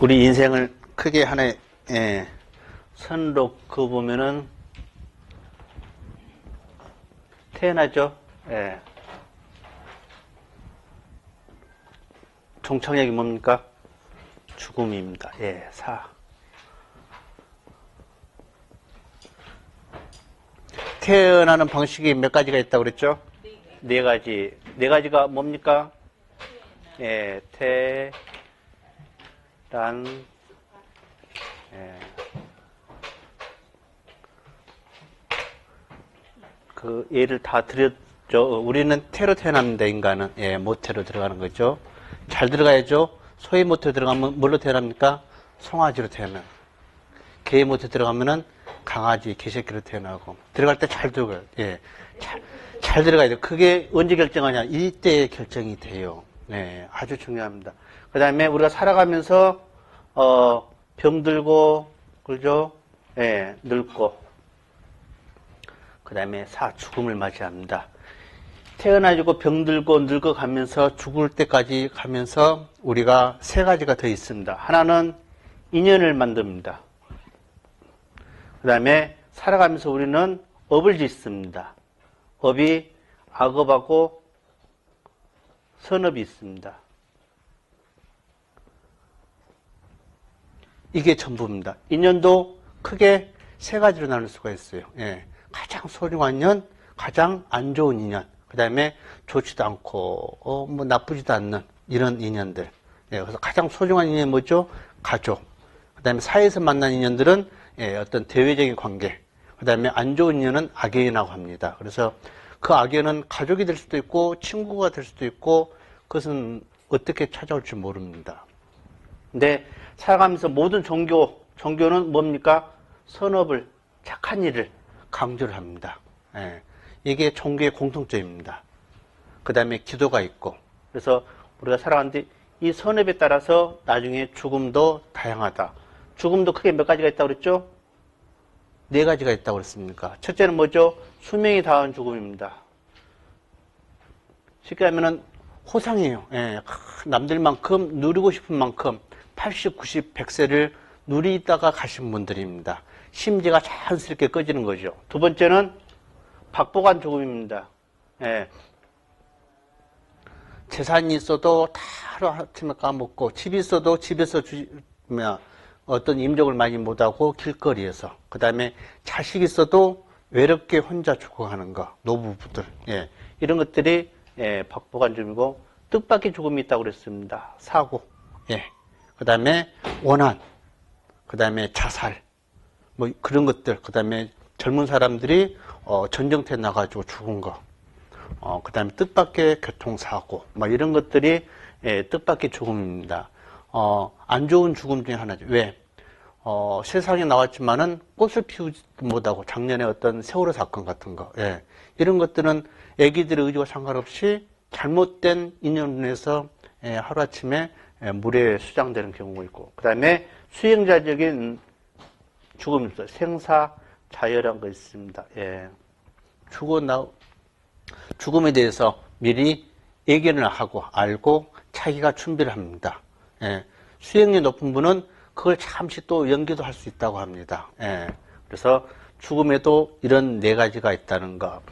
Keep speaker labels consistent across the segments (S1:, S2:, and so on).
S1: 우리 인생을 크게 하나의 선으로 그어보면은 태어나죠. 종착역이 뭡니까? 죽음입니다. 사. 태어나는 방식이 몇 가지가 있다고 그랬죠? 네 가지. 네 가지가 뭡니까? 그 예를 다 드렸죠. 우리는 태로 태어납니다. 인간은 모태로 들어가는 거죠. 잘 들어가야죠. 소의 모태로 들어가면 뭘로 태어납니까? 송아지로 태어나. 개의 모태로 들어가면은 강아지, 개새끼로 태어나고 들어갈 때 잘 들어가요. 잘 들어가야 돼요. 그게 언제 결정하냐? 이때 결정이 돼요. 아주 중요합니다. 그 다음에 우리가 살아가면서 병들고 그러죠? 늙고 그 다음에 죽음을 맞이합니다. 태어나지고 병들고 늙어가면서 죽을 때까지 가면서 우리가 세 가지가 더 있습니다. 하나는 인연을 만듭니다. 그 다음에 살아가면서 우리는 업을 짓습니다. 업이 악업하고 선업이 있습니다. 이게 전부입니다. 인연도 크게 세 가지로 나눌 수가 있어요. 가장 소중한 인연, 가장 안 좋은 인연, 그 다음에 좋지도 않고 뭐 나쁘지도 않는 이런 인연들. 그래서 가장 소중한 인연이 뭐죠? 가족. 그 다음에 사회에서 만난 인연들은 어떤 대외적인 관계. 그 다음에 안 좋은 인연은 악연이라고 합니다. 그래서 그 악연은 가족이 될 수도 있고 친구가 될 수도 있고 그것은 어떻게 찾아올지 모릅니다. 근데 살아가면서 모든 종교는 뭡니까? 선업을, 착한 일을 강조를 합니다. 이게 종교의 공통점입니다. 그 다음에 기도가 있고, 그래서 우리가 살아가는데 이 선업에 따라서 나중에 죽음도 다양하다. 죽음도 크게 몇 가지가 있다고 그랬죠? 네 가지가 있다고 그랬습니까? 첫째는 뭐죠? 수명이 다한 죽음입니다. 쉽게 하면은 호상이에요. 남들만큼 누리고 싶은 만큼 80, 90, 100세를 누리다가 가신 분들입니다. 심지가 자연스럽게 꺼지는 거죠. 두 번째는 박복한 죽음입니다. 재산이 있어도 다 하루아침에 까먹고, 집이 있어도 집에서 어떤 임종을 많이 못하고 길거리에서, 그 다음에 자식이 있어도 외롭게 혼자 죽어가는 거, 노부부들, 이런 것들이 박복한 죽음이고, 뜻밖의 죽음이 있다고 그랬습니다. 사고, 그 다음에 원한, 그 다음에 자살, 뭐 그런 것들, 그 다음에 젊은 사람들이 전쟁터에 나가지고 죽은 거, 그 다음에 뜻밖의 교통사고, 뭐 이런 것들이 뜻밖의 죽음입니다. 안 좋은 죽음 중에 하나죠. 왜? 세상에 나왔지만은 꽃을 피우지 못하고 작년에 어떤 세월호 사건 같은 거, 이런 것들은 애기들의 의지와 상관없이 잘못된 인연에서 하루아침에 물에 수장되는 경우가 있고, 그 다음에 수행자적인 죽음이 있어요. 생사자열한 거 있습니다. 죽음에 대해서 미리 예견을 하고 알고 자기가 준비를 합니다. 수행률이 높은 분은 그걸 잠시 또 연기도 할 수 있다고 합니다. 그래서 죽음에도 이런 네 가지가 있다는 거.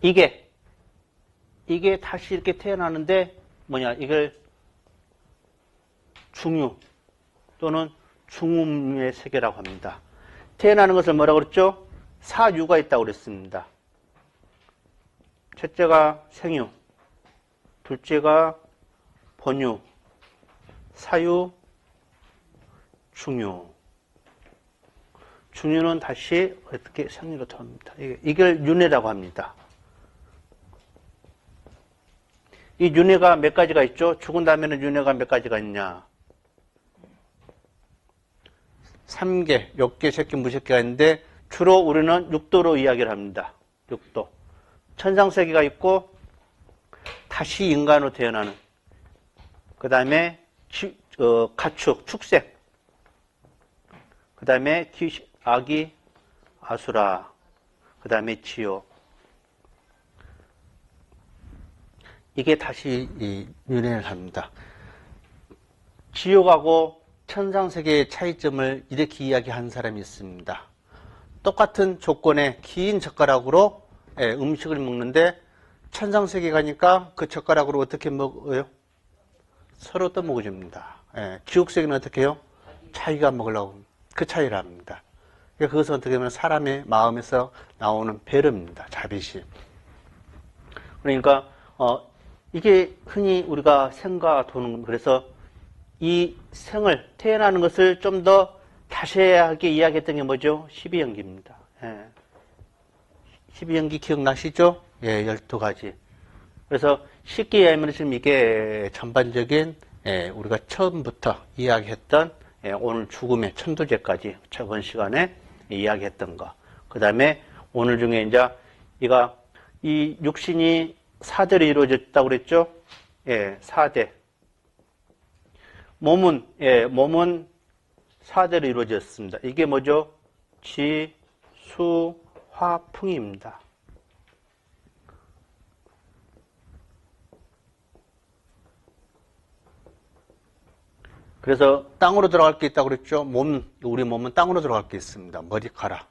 S1: 이게 다시 이렇게 태어나는데 이걸 중유 또는 중음의 세계라고 합니다. 태어나는 것을 뭐라고 그랬죠? 사유가 있다고 그랬습니다. 첫째가 생유, 둘째가 본유, 사유, 중유. 중유는 다시 어떻게 생유로 돌아옵니다. 이걸 윤회라고 합니다. 이 윤회가 몇 가지가 있죠? 죽은 다음에는 윤회가 몇 가지가 있냐? 3개, 욕계, 색계, 무색계가 있는데 주로 우리는 육도로 이야기를 합니다. 육도. 천상세계가 있고 다시 인간으로 태어나는, 그 다음에 가축, 축생, 그 다음에 아기, 아수라, 그 다음에 지옥. 이게 다시 윤회를 합니다. 지옥하고 천상세계의 차이점을 이렇게 이야기한 사람이 있습니다. 똑같은 조건에 긴 젓가락으로 음식을 먹는데 천상세계 가니까 그 젓가락으로 어떻게 먹어요? 서로 떠먹어줍니다. 지옥세계는 어떻게 해요? 자기가 먹으려고 그 차이를 합니다. 그것은 어떻게 보면 사람의 마음에서 나오는 배려입니다. 자비심. 그러니까 이게 흔히 우리가 생과 도는, 그래서 이 생을, 태어나는 것을 좀 더 자세하게 이야기했던 게 뭐죠? 12연기입니다. 12연기 기억나시죠? 12가지. 그래서 쉽게 이야기하면 지금 이게 전반적인 우리가 처음부터 이야기했던 오늘 죽음의 천도제까지 저번 시간에 이야기했던 거. 그 다음에 오늘 중에 이제 이 육신이 4대로 이루어졌다고 그랬죠? 4대. 몸은 4대로 이루어졌습니다. 이게 뭐죠? 지, 수, 화, 풍입니다. 그래서 땅으로 들어갈 게 있다고 그랬죠? 우리 몸은 땅으로 들어갈 게 있습니다. 머리카락,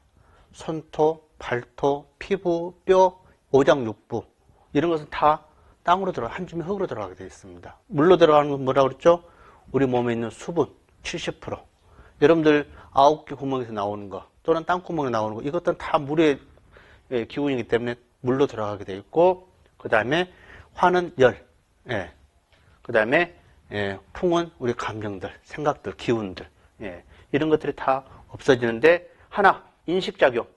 S1: 손톱, 발톱, 피부, 뼈, 오장육부. 이런 것은 다 땅으로 한 줌의 흙으로 들어가게 되어 있습니다. 물로 들어가는 건 뭐라고 그랬죠? 우리 몸에 있는 수분 70%. 여러분들 9개 구멍에서 나오는 거 또는 땅구멍에 나오는 거 이것들은 다 물의 기운이기 때문에 물로 들어가게 되어 있고, 그 다음에 화는 열, 그 다음에 풍은 우리 감정들, 생각들, 기운들, 이런 것들이 다 없어지는데 하나, 인식작용.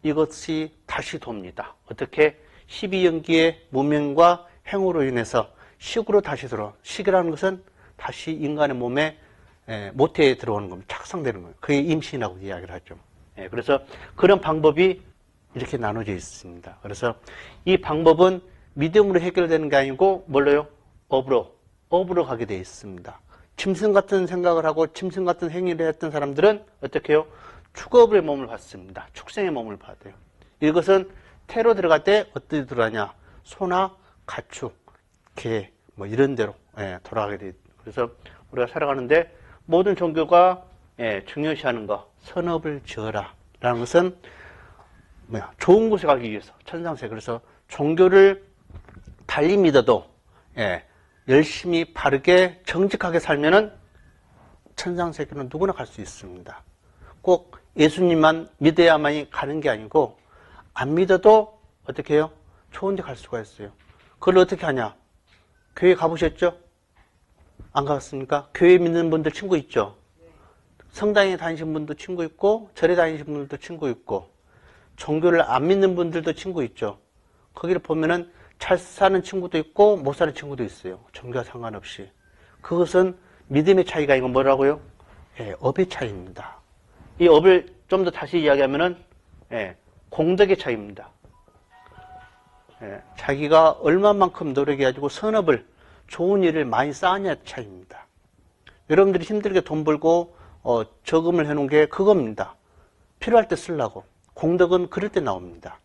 S1: 이것이 다시 돕니다. 어떻게? 12연기의 무명과 행으로 인해서 식으로 다시 들어와. 식이라는 것은 다시 인간의 몸에 모태에 들어오는 겁니다. 착상되는 거예요. 그게 임신이라고 이야기를 하죠. 그래서 그런 방법이 이렇게 나눠져 있습니다. 그래서 이 방법은 믿음으로 해결되는 게 아니고 뭘로요? 업으로 가게 되어 있습니다. 짐승 같은 생각을 하고 짐승 같은 행위를 했던 사람들은 어떻게 해요? 축업의 몸을 받습니다. 축생의 몸을 받아요. 이것은 태로 들어갈 때 어떻게 들어가냐? 소나 가축, 개, 뭐 이런 데로 돌아가게 돼요. 그래서 우리가 살아가는데 모든 종교가 중요시하는 거, 선업을 지어라 라는 것은 좋은 곳에 가기 위해서, 천상세. 그래서 종교를 달리 믿어도 열심히 바르게 정직하게 살면은 천상세계는 누구나 갈 수 있습니다. 꼭 예수님만 믿어야만이 가는 게 아니고 안 믿어도 어떻게 해요? 좋은 데 갈 수가 있어요. 그걸 어떻게 하냐? 교회 가보셨죠? 안 가봤습니까? 교회 믿는 분들 친구 있죠? 성당에 다니신 분도 친구 있고 절에 다니신 분들도 친구 있고 종교를 안 믿는 분들도 친구 있죠. 거기를 보면은 잘 사는 친구도 있고 못 사는 친구도 있어요. 종교와 상관없이. 그것은 믿음의 차이가 아니고 뭐라고요? 업의 차이입니다. 이 업을 좀 더 다시 이야기하면은 공덕의 차이입니다. 자기가 얼마만큼 노력해가지고 선업을, 좋은 일을 많이 쌓느냐의 차이입니다. 여러분들이 힘들게 돈 벌고 저금을 해놓은 게 그겁니다. 필요할 때 쓰려고. 공덕은 그럴 때 나옵니다.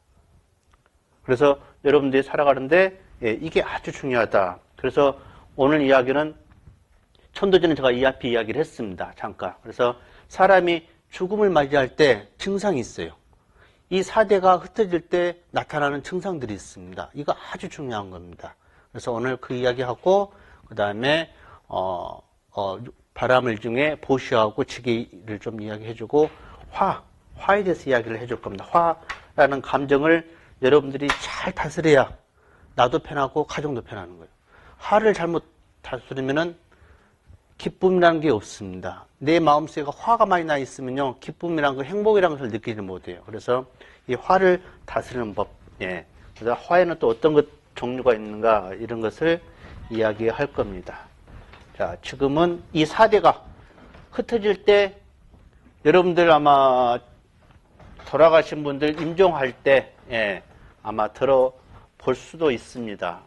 S1: 그래서 여러분들이 살아가는데 이게 아주 중요하다. 그래서 오늘 이야기는 천도전에 제가 이 앞에 이야기를 했습니다. 잠깐. 그래서 사람이 죽음을 맞이할 때 증상이 있어요. 이 4대가 흩어질 때 나타나는 증상들이 있습니다. 이거 아주 중요한 겁니다. 그래서 오늘 그 이야기하고 그 다음에 바람을 중에 보시하고 지기를 좀 이야기해주고 화에 대해서 이야기를 해줄 겁니다. 화라는 감정을 여러분들이 잘 다스려야 나도 편하고 가정도 편하는 거예요. 화를 잘못 다스리면은 기쁨이라는 게 없습니다. 내 마음속에 화가 많이 나 있으면요, 기쁨이라는 거, 행복이라는 것을 느끼지 못해요. 그래서 이 화를 다스리는 법, 그래서 화에는 또 어떤 종류가 있는가, 이런 것을 이야기할 겁니다. 자, 지금은 이 4대가 흩어질 때, 여러분들 아마 돌아가신 분들 임종할 때, 아마 들어볼 수도 있습니다.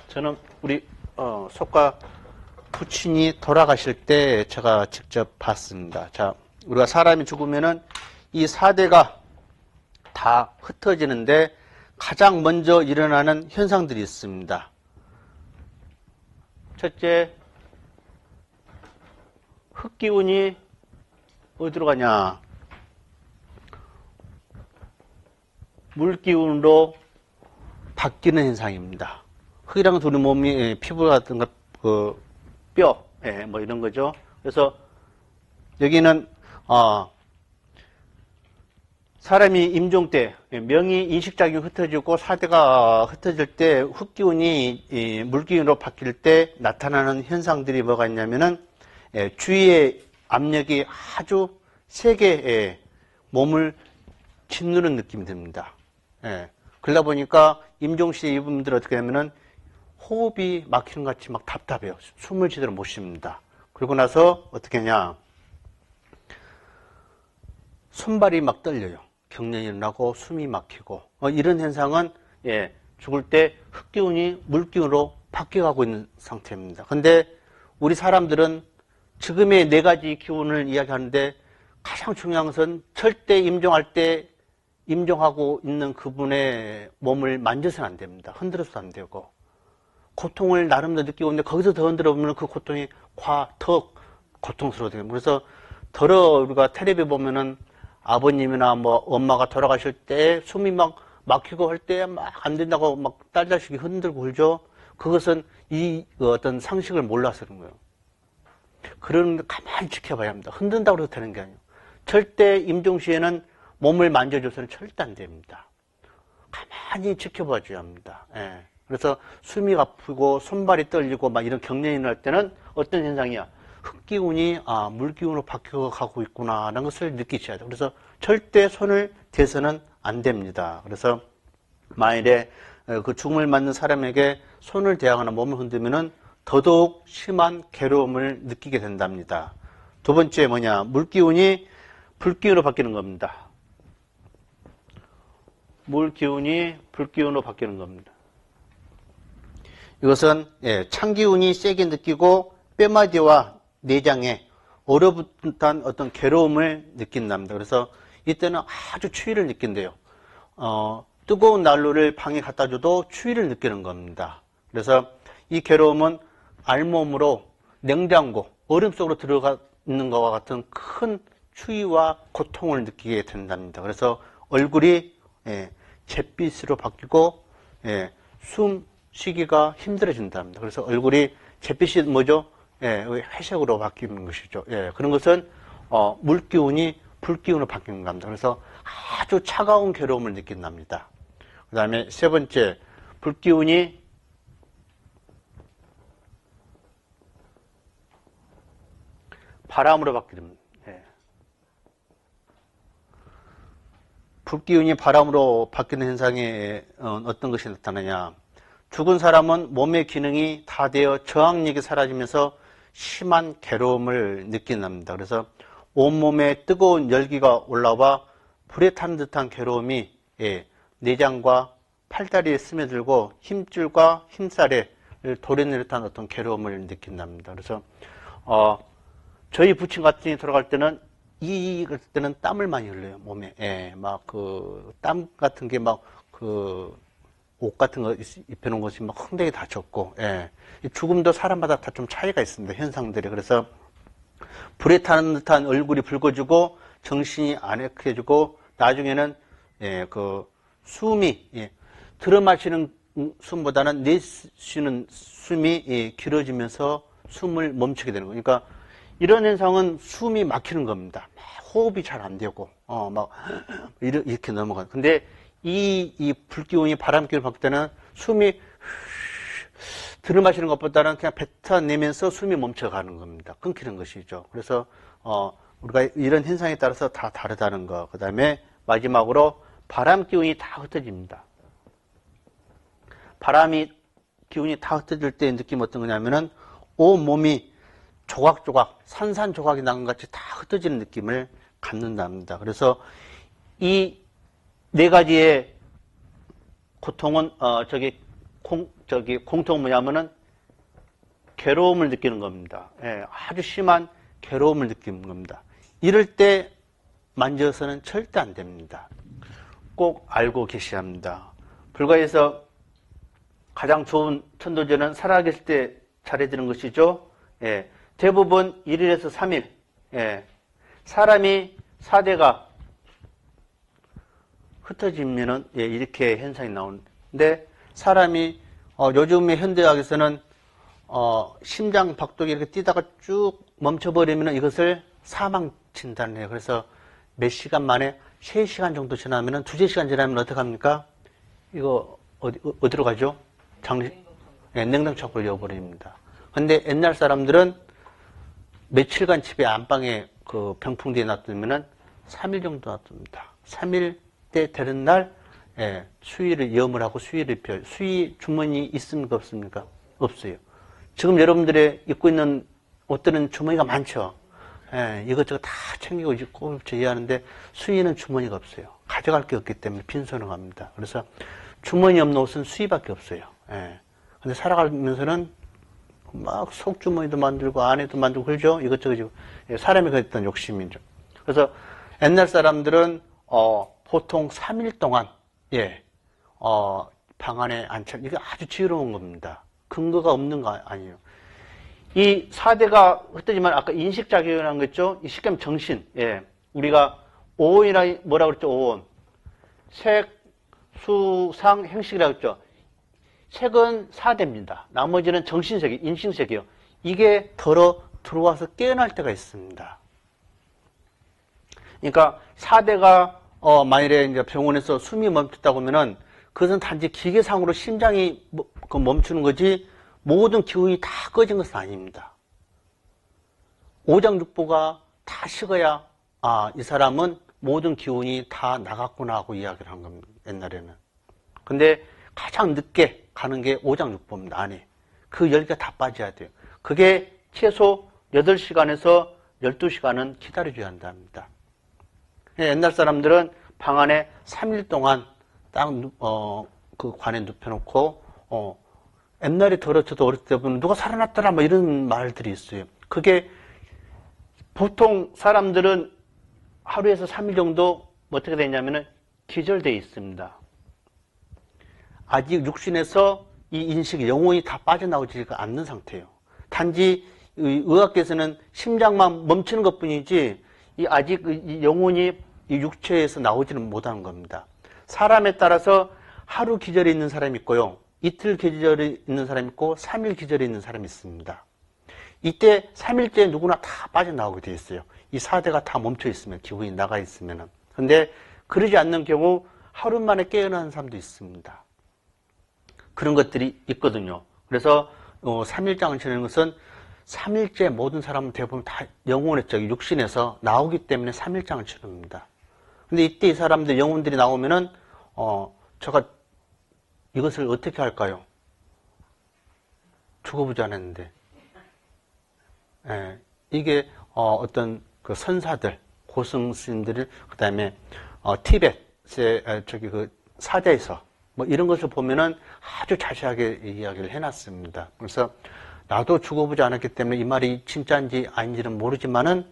S1: 저는 우리, 석가 부친이 돌아가실 때 제가 직접 봤습니다. 자, 우리가 사람이 죽으면은 이 4대가 다 흩어지는데 가장 먼저 일어나는 현상들이 있습니다. 첫째, 흙기운이 어디로 가냐? 물기운으로 바뀌는 현상입니다. 흙이랑 우리 몸이 피부 같은 거, 뼈, 뭐 이런 거죠. 그래서 여기는 사람이 임종 때 명이 인식작용이 흩어지고 사대가 흩어질 때 흙기운이 물기운으로 바뀔 때 나타나는 현상들이 뭐가 있냐면은 주위의 압력이 아주 세게 몸을 짓누르는 느낌이 듭니다. 그러다 보니까 임종시에 이분들 어떻게 하면은 호흡이 막히는 것 같이 막 답답해요. 숨을 제대로 못 쉽니다. 그러고 나서 어떻게 하냐? 손발이 막 떨려요. 경련이 일어나고 숨이 막히고 이런 현상은 죽을 때 흙기운이 물기운으로 바뀌어가고 있는 상태입니다. 근데 우리 사람들은 지금의 4가지 기운을 이야기하는데 가장 중요한 것은 절대 임종할 때 임종하고 있는 그분의 몸을 만져서는 안 됩니다. 흔들어서도 안 되고 고통을 나름대로 느끼고 있는데 거기서 더 흔들어 보면 그 고통이 더 고통스러워져요. 그래서 우리가 텔레비 보면은 아버님이나 뭐 엄마가 돌아가실 때 숨이 막 막히고 할 때 막 안 된다고 막 딸 자식이 흔들고 울죠. 그것은 이 어떤 상식을 몰라서 그런 거예요. 그런 거 가만히 지켜봐야 합니다. 흔든다고 해서 되는 게 아니에요. 절대 임종 시에는 몸을 만져줘서는 절대 안 됩니다. 가만히 지켜봐줘야 합니다. 그래서 숨이 아프고 손발이 떨리고 막 이런 경련이 날 때는 어떤 현상이야? 흙기운이 물기운으로 바뀌어가고 있구나라는 것을 느끼셔야 돼요. 그래서 절대 손을 대서는 안 됩니다. 그래서 만일에 그 죽음을 맞는 사람에게 손을 대하거나 몸을 흔들면은 더더욱 심한 괴로움을 느끼게 된답니다. 두 번째 뭐냐? 물기운이 불기운으로 바뀌는 겁니다. 물기운이 불기운으로 바뀌는 겁니다. 이것은 찬기운이 세게 느끼고 뼈마디와 내장에 얼어붙은 어떤 괴로움을 느낀답니다. 그래서 이때는 아주 추위를 느낀대요. 뜨거운 난로를 방에 갖다 줘도 추위를 느끼는 겁니다. 그래서 이 괴로움은 알몸으로 냉장고, 얼음 속으로 들어가 있는 것과 같은 큰 추위와 고통을 느끼게 된답니다. 그래서 얼굴이 잿빛으로 바뀌고 숨 쉬기가 힘들어진답니다. 그래서 얼굴이 잿빛이 뭐죠? 회색으로 바뀌는 것이죠. 그런 것은 물기운이 불기운으로 바뀌는 겁니다. 그래서 아주 차가운 괴로움을 느낀답니다. 그 다음에 세 번째, 불기운이 바람으로 바뀌는, 불기운이 바람으로 바뀌는 현상에 어떤 것이 나타나냐? 죽은 사람은 몸의 기능이 다 되어 저항력이 사라지면서 심한 괴로움을 느낀답니다. 그래서 온몸에 뜨거운 열기가 올라와 불에 타는 듯한 괴로움이 내장과 팔다리에 스며들고 힘줄과 힘살에 도려내는 듯한 어떤 괴로움을 느낀답니다. 그래서 저희 부친 같은 경우 돌아갈 때는 이럴 때는 땀을 많이 흘려요, 몸에. 막 땀 같은 게 막 옷 같은 거 입혀놓은 것이 막 흥대에 다쳤고, 죽음도 사람마다 다 좀 차이가 있습니다, 현상들이. 그래서 불에 타는 듯한 얼굴이 붉어지고 정신이 아늑해지고 나중에는 숨이 들어 마시는 숨보다는 내쉬는 숨이 길어지면서 숨을 멈추게 되는 거예요. 그러니까 이런 현상은 숨이 막히는 겁니다. 호흡이 잘 안 되고 막 이렇게 넘어가요. 근데 이 불기운이 바람기운을 바뀔 때는 숨이 들어 마시는 것보다는 그냥 뱉어내면서 숨이 멈춰가는 겁니다. 끊기는 것이죠. 그래서 우리가 이런 현상에 따라서 다 다르다는 거. 그 다음에 마지막으로 바람 기운이 다 흩어집니다. 바람이 기운이 다 흩어질 때 느낌 어떤 거냐면은 온 몸이 조각조각 산산조각이 난 것 같이 다 흩어지는 느낌을 갖는답니다. 그래서 이 4가지의 고통은 공통은 뭐냐면은 괴로움을 느끼는 겁니다. 아주 심한 괴로움을 느끼는 겁니다. 이럴 때 만져서는 절대 안 됩니다. 꼭 알고 계셔야 합니다. 불가에서 가장 좋은 천도제는 살아계실 때 잘해드는 것이죠. 예. 대부분 1일에서 3일. 예. 사람이 4대가 흩어지면은, 예, 이렇게 현상이 나오는데, 사람이, 요즘의 현대학에서는, 심장 박동이 이렇게 뛰다가 쭉 멈춰버리면 이것을 사망 진단을 해요. 그래서 몇 시간 만에 3시간 정도 지나면은, 2~3시간 지나면 어떡합니까? 이거, 어디로 가죠? 예, 냉동창고를 여버립니다. 근데 옛날 사람들은 며칠간 집에 안방에 그 병풍 뒤에 놔두면은 3일 정도 놔둡니다. 3일 때 되는 날, 예, 수의를 염을 하고 수의를 펴요. 수의 주머니 있습니까? 없습니까? 없어요. 지금 여러분들의 입고 있는 옷들은 주머니가 많죠? 예, 이것저것 다 챙기고 입고 제의하는데 수의는 주머니가 없어요. 가져갈 게 없기 때문에 빈손으로 갑니다. 그래서 주머니 없는 옷은 수의밖에 없어요. 예. 근데 살아가면서는 막 속주머니도 만들고 안에도 만들고 그러죠? 이것저것. 예, 사람이 그랬던 욕심이죠. 그래서 옛날 사람들은 보통 3일 동안 예, 방 안에 앉혀 이게 아주 지혜로운 겁니다. 근거가 없는 거 아니에요. 이 4대가 흩어지만 아까 인식작용이라는 거 있죠? 이 식감 정신. 예. 우리가 오온이라 뭐라고 그랬죠? 오온. 색, 수, 상, 행식이라고 했죠? 색은 4대입니다. 나머지는 정신색이, 인식색이요. 이게 들어와서 깨어날 때가 있습니다. 그러니까 4대가 만일에 이제 병원에서 숨이 멈췄다고 하면은 그것은 단지 기계상으로 심장이 멈추는 거지 모든 기운이 다 꺼진 것은 아닙니다. 오장육부가 다 식어야 이 사람은 모든 기운이 다 나갔구나 하고 이야기를 한 겁니다. 옛날에는. 근데 가장 늦게 가는 게 오장육부입니다. 안에. 그 열기가 다 빠져야 돼요. 그게 최소 8시간에서 12시간은 기다려줘야 한답니다. 옛날 사람들은 방 안에 3일 동안 딱, 그 관에 눕혀놓고, 옛날에 저도 어렸을 때 보면 누가 살아났더라, 뭐 이런 말들이 있어요. 그게 보통 사람들은 하루에서 3일 정도 어떻게 되냐면은 기절되어 있습니다. 아직 육신에서 이 인식이 영혼이 다 빠져나오지가 않는 상태예요. 단지 의학계에서는 심장만 멈추는 것 뿐이지 아직 이 영혼이 이 육체에서 나오지는 못하는 겁니다. 사람에 따라서 하루 기절이 있는 사람이 있고요. 이틀 기절이 있는 사람이 있고 3일 기절이 있는 사람이 있습니다. 이때 3일째 누구나 다 빠져나오게 돼 있어요. 이 4대가 다 멈춰 있으면, 기운이 나가 있으면. 근데 그러지 않는 경우 하루 만에 깨어나는 사람도 있습니다. 그런 것들이 있거든요. 그래서 3일장을 지내는 것은 3일째 모든 사람은 대부분 다 영혼의 쪽이 육신에서 나오기 때문에 3일장을 치릅니다. 근데 이때 이 사람들 영혼들이 나오면은 제가 이것을 어떻게 할까요? 죽어보지 않았는데. 예, 이게 어떤 그 선사들, 고승스님들, 그 다음에 티벳의 그 사대에서 뭐 이런 것을 보면은 아주 자세하게 이야기를 해놨습니다. 그래서 나도 죽어보지 않았기 때문에 이 말이 진짜인지 아닌지는 모르지만은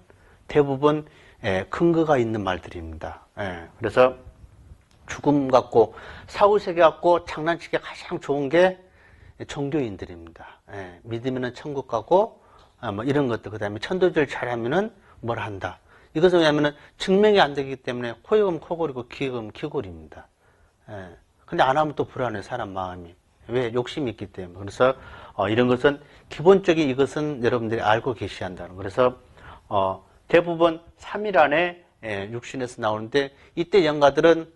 S1: 대부분 근거가 있는 말들입니다. 그래서 죽음 같고 사후세계 같고 장난치기 가장 좋은 게 종교인들입니다. 믿으면은 천국 가고 뭐 이런 것들, 그 다음에 천도질 잘하면은 뭘 한다. 이것은 왜냐면은 증명이 안 되기 때문에 코익으면 코골이고 귀익으면 귀골입니다. 근데 안 하면 또 불안해, 사람 마음이. 왜? 욕심이 있기 때문에. 그래서 이런 것은 기본적인 이것은 여러분들이 알고 계셔야 한다는. 그래서 대부분 3일 안에 육신에서 나오는데 이때 영가들은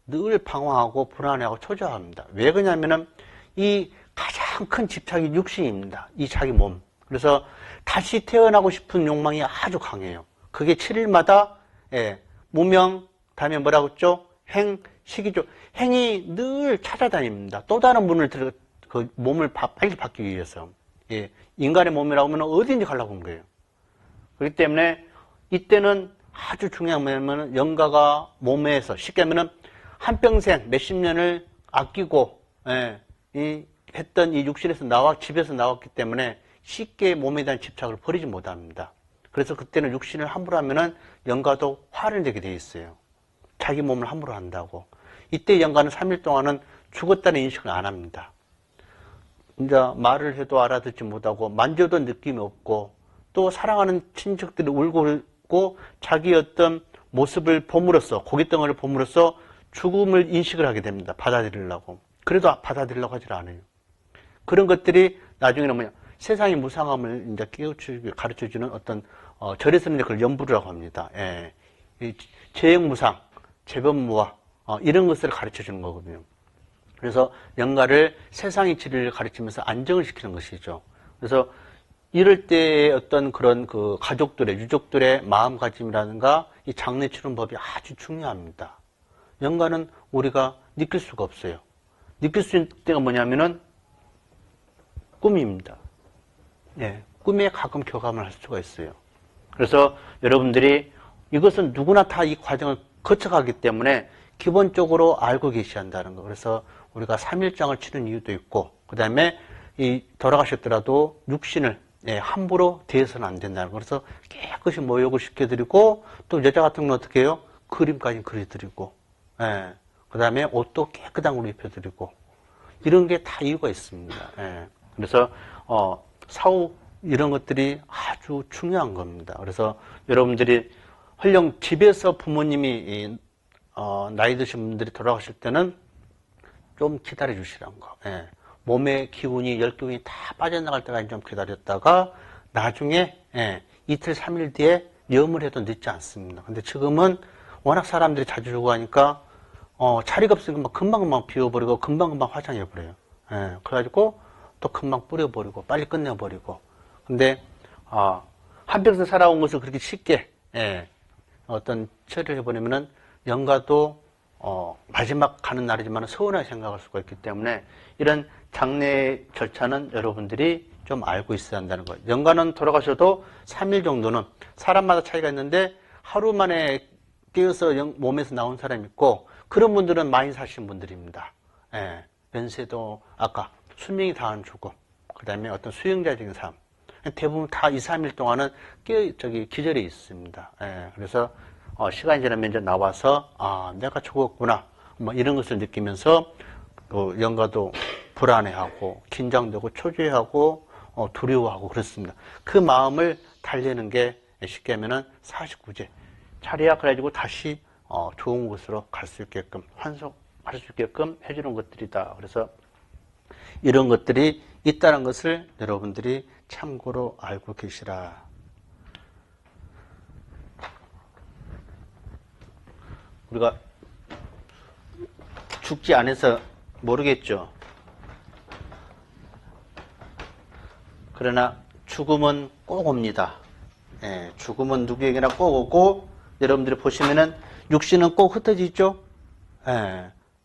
S1: 늘 방황하고 불안해하고 초조합니다. 왜 그러냐면은 이 가장 큰 집착이 육신입니다. 이 자기 몸. 그래서 다시 태어나고 싶은 욕망이 아주 강해요. 그게 7일마다 무명, 다음에 뭐라고 했죠? 행, 식이죠. 행이 늘 찾아다닙니다. 또 다른 문을 그 몸을 빨리 받기 위해서. 인간의 몸이라고 하면 어딘지 가려고 한 거예요. 그렇기 때문에 이때는 아주 중요한 뭐냐면 영가가 몸에서 쉽게 하면은 한평생 몇십 년을 아끼고 했던 이 육신에서 집에서 나왔기 때문에 쉽게 몸에 대한 집착을 버리지 못합니다. 그래서 그때는 육신을 함부로 하면은 영가도 화를 내게 돼 있어요. 자기 몸을 함부로 한다고. 이때 영가는 3일 동안은 죽었다는 인식을 안 합니다. 이제 말을 해도 알아듣지 못하고 만져도 느낌이 없고 또 사랑하는 친척들이 울고 자기 어떤 모습을 봄으로써 고깃덩어리를 봄으로써 죽음을 인식을 하게 됩니다. 받아들이려고. 그래도 받아들이려고 하질 않아요. 그런 것들이 나중에는 뭐냐 세상의 무상함을 이제 깨우치고 가르쳐주는 어떤 절에서는 그걸 연부라고 합니다. 예. 재영무상, 재변무화 이런 것을 가르쳐주는 거거든요. 그래서 영가를 세상의 진리를 가르치면서 안정을 시키는 것이죠. 그래서 이럴 때의 어떤 그런 그 가족들의, 유족들의 마음가짐이라든가 이 장례 치료법이 아주 중요합니다. 영가는 우리가 느낄 수가 없어요. 느낄 수 있는 때가 뭐냐면은 꿈입니다. 예, 꿈에 가끔 교감을 할 수가 있어요. 그래서 여러분들이 이것은 누구나 다 이 과정을 거쳐가기 때문에 기본적으로 알고 계셔야 한다는 거. 그래서 우리가 3일장을 치는 이유도 있고, 그 다음에 이 돌아가셨더라도 육신을 함부로 대해서는 안 된다는 거. 그래서 깨끗이 모욕을 시켜드리고, 또 여자 같은 건 어떻게 해요? 그림까지 그려드리고, 그 다음에 옷도 깨끗한 걸로 입혀드리고, 이런 게 다 이유가 있습니다. 그래서 사후 이런 것들이 아주 중요한 겁니다. 그래서 여러분들이 헐령 집에서 부모님이 나이 드신 분들이 돌아가실 때는 좀 기다려 주시라는 거. 몸의 기운이 열기운이 다 빠져나갈 때까지 좀 기다렸다가 나중에 이틀 3일 뒤에 염을 해도 늦지 않습니다. 근데 지금은 워낙 사람들이 자주 주고 하니까 자리가 없으니까 금방금방 비워버리고 금방금방 화장해버려요. 그래가지고 또 금방 뿌려버리고 빨리 끝내버리고. 근데 한평생 살아온 것을 그렇게 쉽게 어떤 처리를 해버리면은 영가도 마지막 가는 날이지만 서운하게 생각할 수가 있기 때문에 이런 장례 절차는 여러분들이 좀 알고 있어야 한다는 거예요. 영가는 돌아가셔도 3일 정도는 사람마다 차이가 있는데 하루 만에 깨어서 몸에서 나온 사람이 있고 그런 분들은 많이 사신 분들입니다. 연세도 아까 수명이 다한 죽음, 그 다음에 어떤 수용자적인 삶. 대부분 다 2, 3일 동안은 기절해 있습니다. 그래서 시간이 지나면 이제 나와서 내가 죽었구나 뭐 이런 것을 느끼면서 영가도 불안해하고 긴장되고 초조해하고 두려워하고 그렇습니다. 그 마음을 달래는 게 쉽게 하면은 49제 차례야 그래가지고 다시 좋은 곳으로 갈 수 있게끔 환속할 수 있게끔 해주는 것들이다. 그래서 이런 것들이 있다는 것을 여러분들이 참고로 알고 계시라. 우리가 죽지 않아서 모르겠죠. 그러나 죽음은 꼭 옵니다. 죽음은 누구에게나 꼭 오고 여러분들이 보시면은 육신은 꼭 흩어지죠.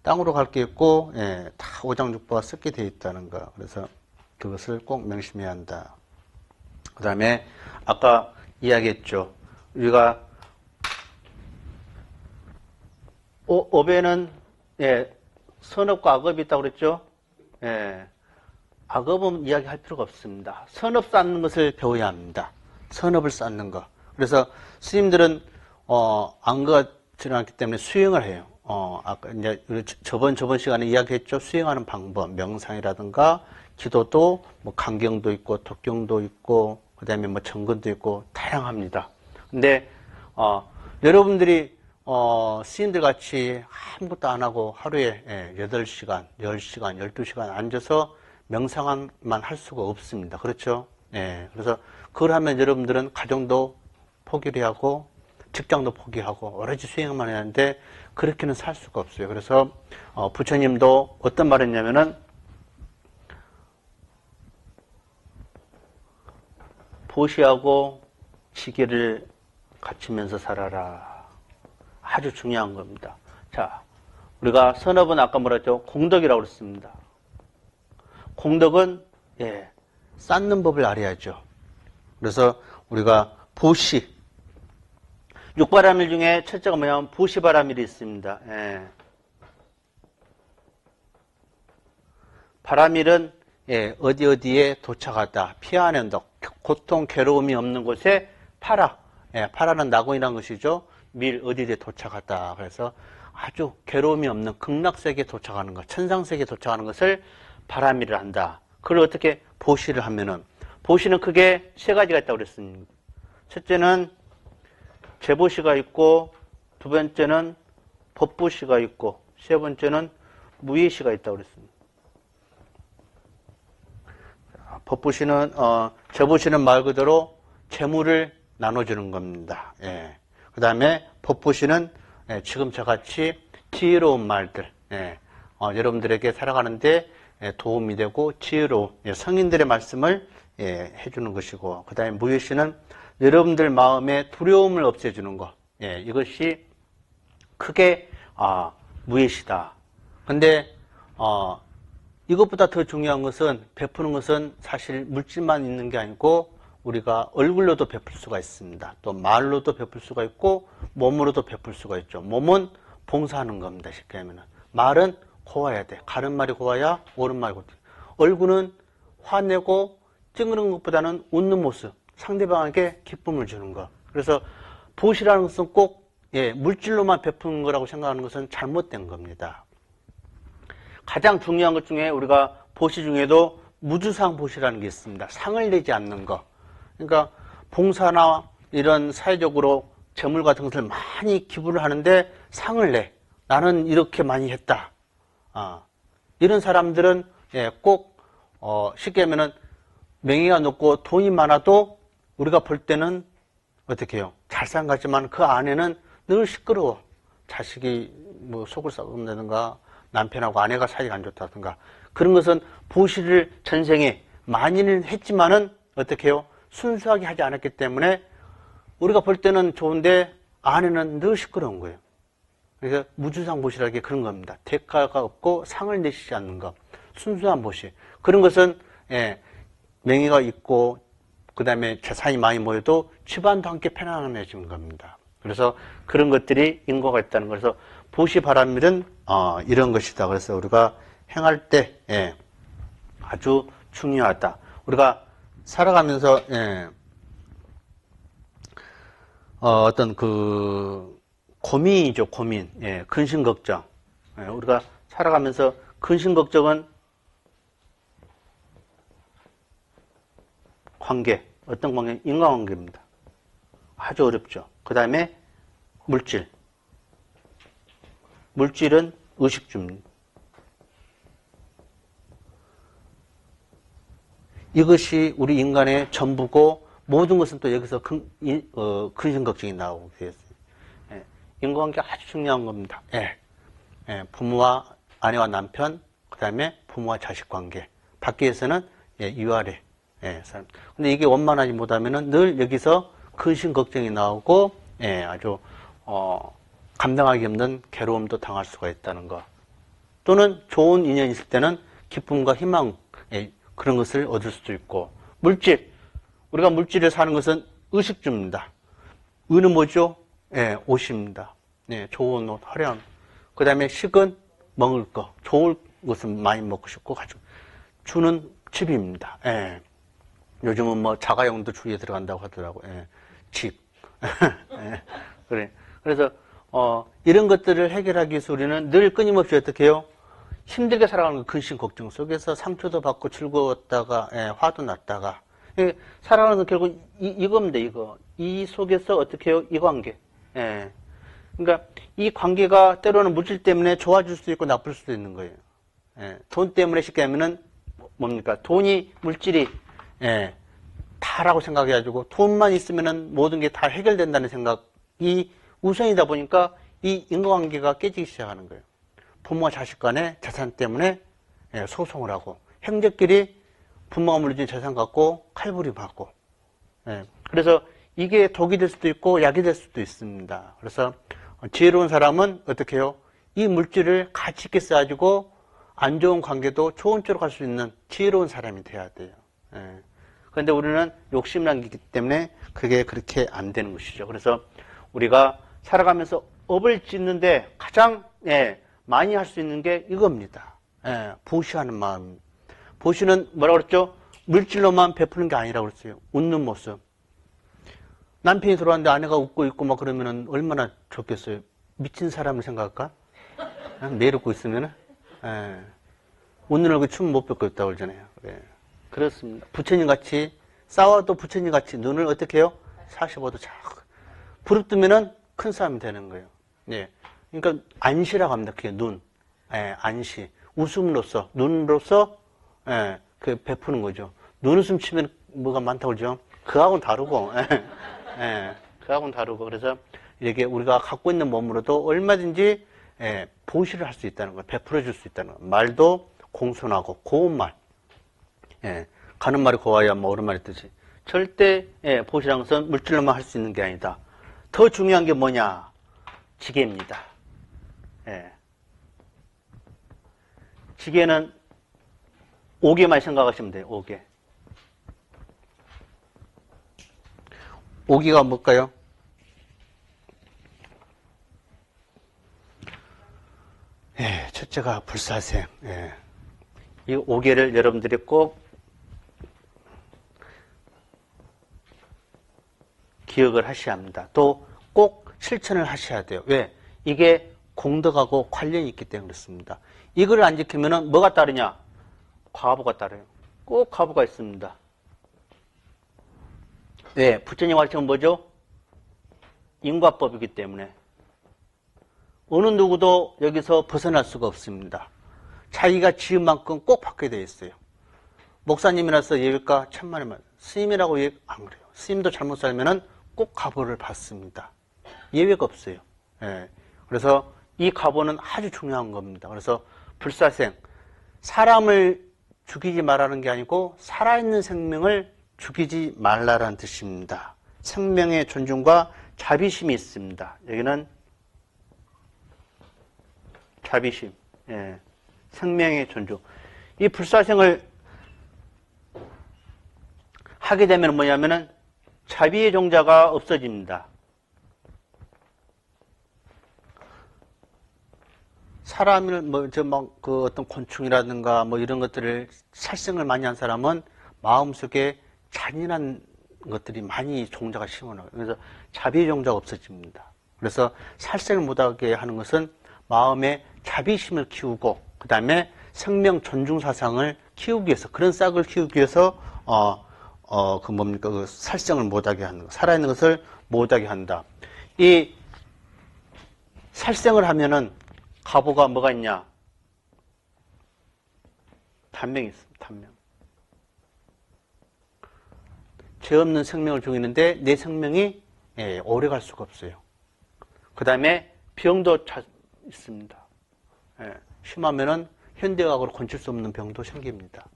S1: 땅으로 갈 게 있고 다 오장육부가 섞게 되어 있다는 거. 그래서 그것을 꼭 명심해야 한다. 그 다음에 아까 이야기했죠. 우리가 업에는 선업과 악업이 있다고 그랬죠. 악업은 이야기할 필요가 없습니다. 선업 쌓는 것을 배워야 합니다. 선업을 쌓는 거. 그래서 스님들은 안과 지나왔기 때문에 수행을 해요. 아까 이제 저번 시간에 이야기했죠. 수행하는 방법, 명상이라든가 기도도 뭐 간경도 있고 독경도 있고 그다음에 뭐 정근도 있고 다양합니다. 근데 여러분들이 스님들 같이 아무것도 안 하고 하루에 8시간, 10시간, 12시간 앉아서 명상만 할 수가 없습니다. 그렇죠? 그래서 그걸 하면 여러분들은 가정도 포기를 하고 직장도 포기하고 오로지 수행만 해야 하는데 그렇게는 살 수가 없어요. 그래서 부처님도 어떤 말을 했냐면은 보시하고 지게를 갖추면서 살아라. 아주 중요한 겁니다. 자, 우리가 선업은 아까 뭐라 했죠? 공덕이라고 그랬습니다. 공덕은 쌓는 법을 알아야죠. 그래서 우리가 보시 육바람일 중에 첫째가 뭐냐면 보시바람일이 있습니다. 바람일은 어디에 도착하다, 피하는 덕, 고통, 괴로움이 없는 곳에 파라. 파라는 낙원이라는 것이죠. 밀 어디에 도착하다. 그래서 아주 괴로움이 없는 극락세계에 도착하는 것, 천상세계에 도착하는 것을 바람일을 한다. 그걸 어떻게 보시를 하면은, 보시는 크게 세 가지가 있다고 그랬습니다. 첫째는 재보시가 있고, 두 번째는 법보시가 있고, 세 번째는 무예시가 있다고 그랬습니다. 법보시는, 재보시는 말 그대로 재물을 나눠주는 겁니다. 예. 그 다음에 법보시는 지금 저같이 지혜로운 말들, 여러분들에게 살아가는데 도움이 되고 지혜로운 성인들의 말씀을 해주는 것이고, 그 다음에 무예시는 여러분들 마음의 두려움을 없애주는 것, 이것이 크게 무예시다. 근데 이것보다 더 중요한 것은, 베푸는 것은 사실 물질만 있는 게 아니고 우리가 얼굴로도 베풀 수가 있습니다. 또 말로도 베풀 수가 있고 몸으로도 베풀 수가 있죠. 몸은 봉사하는 겁니다. 쉽게 하면은. 말은 고와야 돼. 가른 말이 고와야 옳은 말이 고와야 돼. 얼굴은 화내고 찡그는 것보다는 웃는 모습, 상대방에게 기쁨을 주는 것. 그래서 보시라는 것은 꼭 물질로만 베푸는 거라고 생각하는 것은 잘못된 겁니다. 가장 중요한 것 중에 우리가 보시 중에도 무주상 보시라는 게 있습니다. 상을 내지 않는 것. 그러니까 봉사나 이런 사회적으로 재물 같은 것을 많이 기부를 하는데 상을 내. 나는 이렇게 많이 했다. 이런 사람들은 꼭 쉽게 하면은 명예가 높고 돈이 많아도 우리가 볼 때는 어떻게 해요? 잘 산 것 같지만 그 안에는 늘 시끄러워. 자식이 뭐 속을 썩는다든가 남편하고 아내가 사이가 안 좋다든가 그런 것은 보시를 전생에 많이는 했지만은 어떻게 해요? 순수하게 하지 않았기 때문에 우리가 볼 때는 좋은데 안에는 늘 시끄러운 거예요. 그래서 무주상 보시라는 게 그런 겁니다. 대가가 없고 상을 내시지 않는 것. 순수한 보시. 그런 것은 명예가 있고 그 다음에 재산이 많이 모여도 집안도 함께 편안해지는 겁니다. 그래서 그런 것들이 인과가 있다는 거. 그래서 보시 바람일은 이런 것이다. 그래서 우리가 행할 때 아주 중요하다. 우리가 살아가면서 어떤 그 고민이죠. 고민. 근심 걱정. 우리가 살아가면서 근심 걱정은 관계. 어떤 관계? 인간관계입니다. 아주 어렵죠. 그 다음에 물질. 물질은 의식주입니다. 이것이 우리 인간의 전부고 모든 것은 또 여기서 근심 걱정이 나오고 되었어요. 인간관계 아주 중요한 겁니다. 부모와 아내와 남편, 그 다음에 부모와 자식 관계. 밖에서는 위아래 사람. 근데 이게 원만하지 못하면은 늘 여기서 근심 걱정이 나오고 아주 감당하기 힘든 괴로움도 당할 수가 있다는 것. 또는 좋은 인연이 있을 때는 기쁨과 희망 그런 것을 얻을 수도 있고. 물질. 우리가 물질을 사는 것은 의식주입니다. 의는 뭐죠? 옷입니다. 좋은 옷, 화려한. 그 다음에 식은 먹을 거. 좋은 것은 많이 먹고 싶고 가지고. 주는 집입니다. 요즘은 뭐 자가용도 주위에 들어간다고 하더라고요. 집. 그래. 그래서 이런 것들을 해결하기 위해서 우리는 늘 끊임없이 어떻게 해요? 힘들게 살아가는 그 근심 걱정 속에서 상처도 받고 즐거웠다가 화도 났다가 살아가는 건 결국 이겁니다. 이거. 이 속에서 어떻게 해요? 이 관계. 그러니까 이 관계가 때로는 물질 때문에 좋아질 수도 있고 나쁠 수도 있는 거예요. 돈 때문에 쉽게 하면은 뭡니까? 돈이 물질이 다라고 생각해가지고 돈만 있으면은 모든 게 다 해결된다는 생각이 우선이다 보니까 이 인과관계가 깨지기 시작하는 거예요. 부모와 자식 간의 재산 때문에 소송을 하고 형제끼리 부모가 물려준 재산 갖고 칼부림 받고 그래서 이게 독이 될 수도 있고 약이 될 수도 있습니다. 그래서 지혜로운 사람은 어떻게 해요? 이 물질을 가치 있게 써가지고 안 좋은 관계도 좋은 쪽으로 갈 수 있는 지혜로운 사람이 돼야 돼요. 그런데 우리는 욕심난 게 있기 때문에 그게 그렇게 안 되는 것이죠. 그래서 우리가 살아가면서 업을 짓는데 가장 많이 할 수 있는 게 이겁니다. 보시하는 마음. 보시는 뭐라고 그랬죠? 물질로만 베푸는 게 아니라고 그랬어요. 웃는 모습. 남편이 들어왔는데 아내가 웃고 있고 막 그러면은 얼마나 좋겠어요. 미친 사람을 생각할까? 매일 웃고 있으면은 웃는 얼굴 춤 못 뱉고 있다고 그러잖아요. 그렇습니다. 부처님 같이 싸워도 부처님 같이 눈을 어떻게 해요? 45도 쫙. 부릅뜨면은 큰 싸움이 되는 거예요. 예. 그러니까 안시라고 합니다. 그게 눈. 예, 안시. 웃음으로써, 눈으로써, 예, 그 베푸는 거죠. 눈웃음 치면 뭐가 많다고 그러죠? 그하고는 다르고, 예, 예, 그하고는 다르고. 그래서 이렇게 우리가 갖고 있는 몸으로도 얼마든지, 예, 보시를 할 수 있다는 거예요. 베풀어 줄 수 있다는 거예요. 말도 공손하고, 고운 말. 예, 가는 말이 고와야 뭐 옳은 말이 뜻이. 절대, 예, 보시라는 것은 물질로만 할 수 있는 게 아니다. 더 중요한 게 뭐냐? 지게입니다. 예. 지게는 옥에만 생각하시면 돼요. 옥에. 옥이가 뭘까요? 예, 첫째가 불사생. 예. 이 옥에를 여러분들이 꼭 기억을 하셔야 합니다. 또 꼭 실천을 하셔야 돼요. 왜? 이게 공덕하고 관련이 있기 때문에 그렇습니다. 이걸 안 지키면은 뭐가 따르냐? 과부가 따라요. 꼭 과부가 있습니다. 왜? 부처님 가르침은 뭐죠? 인과법이기 때문에 어느 누구도 여기서 벗어날 수가 없습니다. 자기가 지은 만큼 꼭 받게 되어 있어요. 목사님이라서 예외가 천만에만, 스님이라고 예외 안 그래요. 스님도 잘못 살면은 꼭 과보를 받습니다. 예외가 없어요. 예. 그래서 이 과보는 아주 중요한 겁니다. 그래서 불사생, 사람을 죽이지 말라는 게 아니고 살아있는 생명을 죽이지 말라라는 뜻입니다. 생명의 존중과 자비심이 있습니다. 여기는 자비심, 예. 생명의 존중. 이 불사생을 하게 되면 뭐냐면은 자비의 종자가 없어집니다. 사람을 그 어떤 곤충이라든가 뭐 이런 것들을 살생을 많이 한 사람은 마음속에 잔인한 것들이 많이 종자가 심어나요. 그래서 자비의 종자가 없어집니다. 그래서 살생을 못하게 하는 것은 마음에 자비심을 키우고 그 다음에 생명 존중 사상을 키우기 위해서 그런 싹을 키우기 위해서 그 살생을 못하게 하는 거, 살아있는 것을 못하게 한다. 이 살생을 하면은 가보가 뭐가 있냐? 단명이 있습니다. 단명. 죄 없는 생명을 죽이는데 내 생명이 오래 갈 수가 없어요. 그 다음에 병도 있습니다. 심하면은 현대의학으로 고칠 수 없는 병도 생깁니다.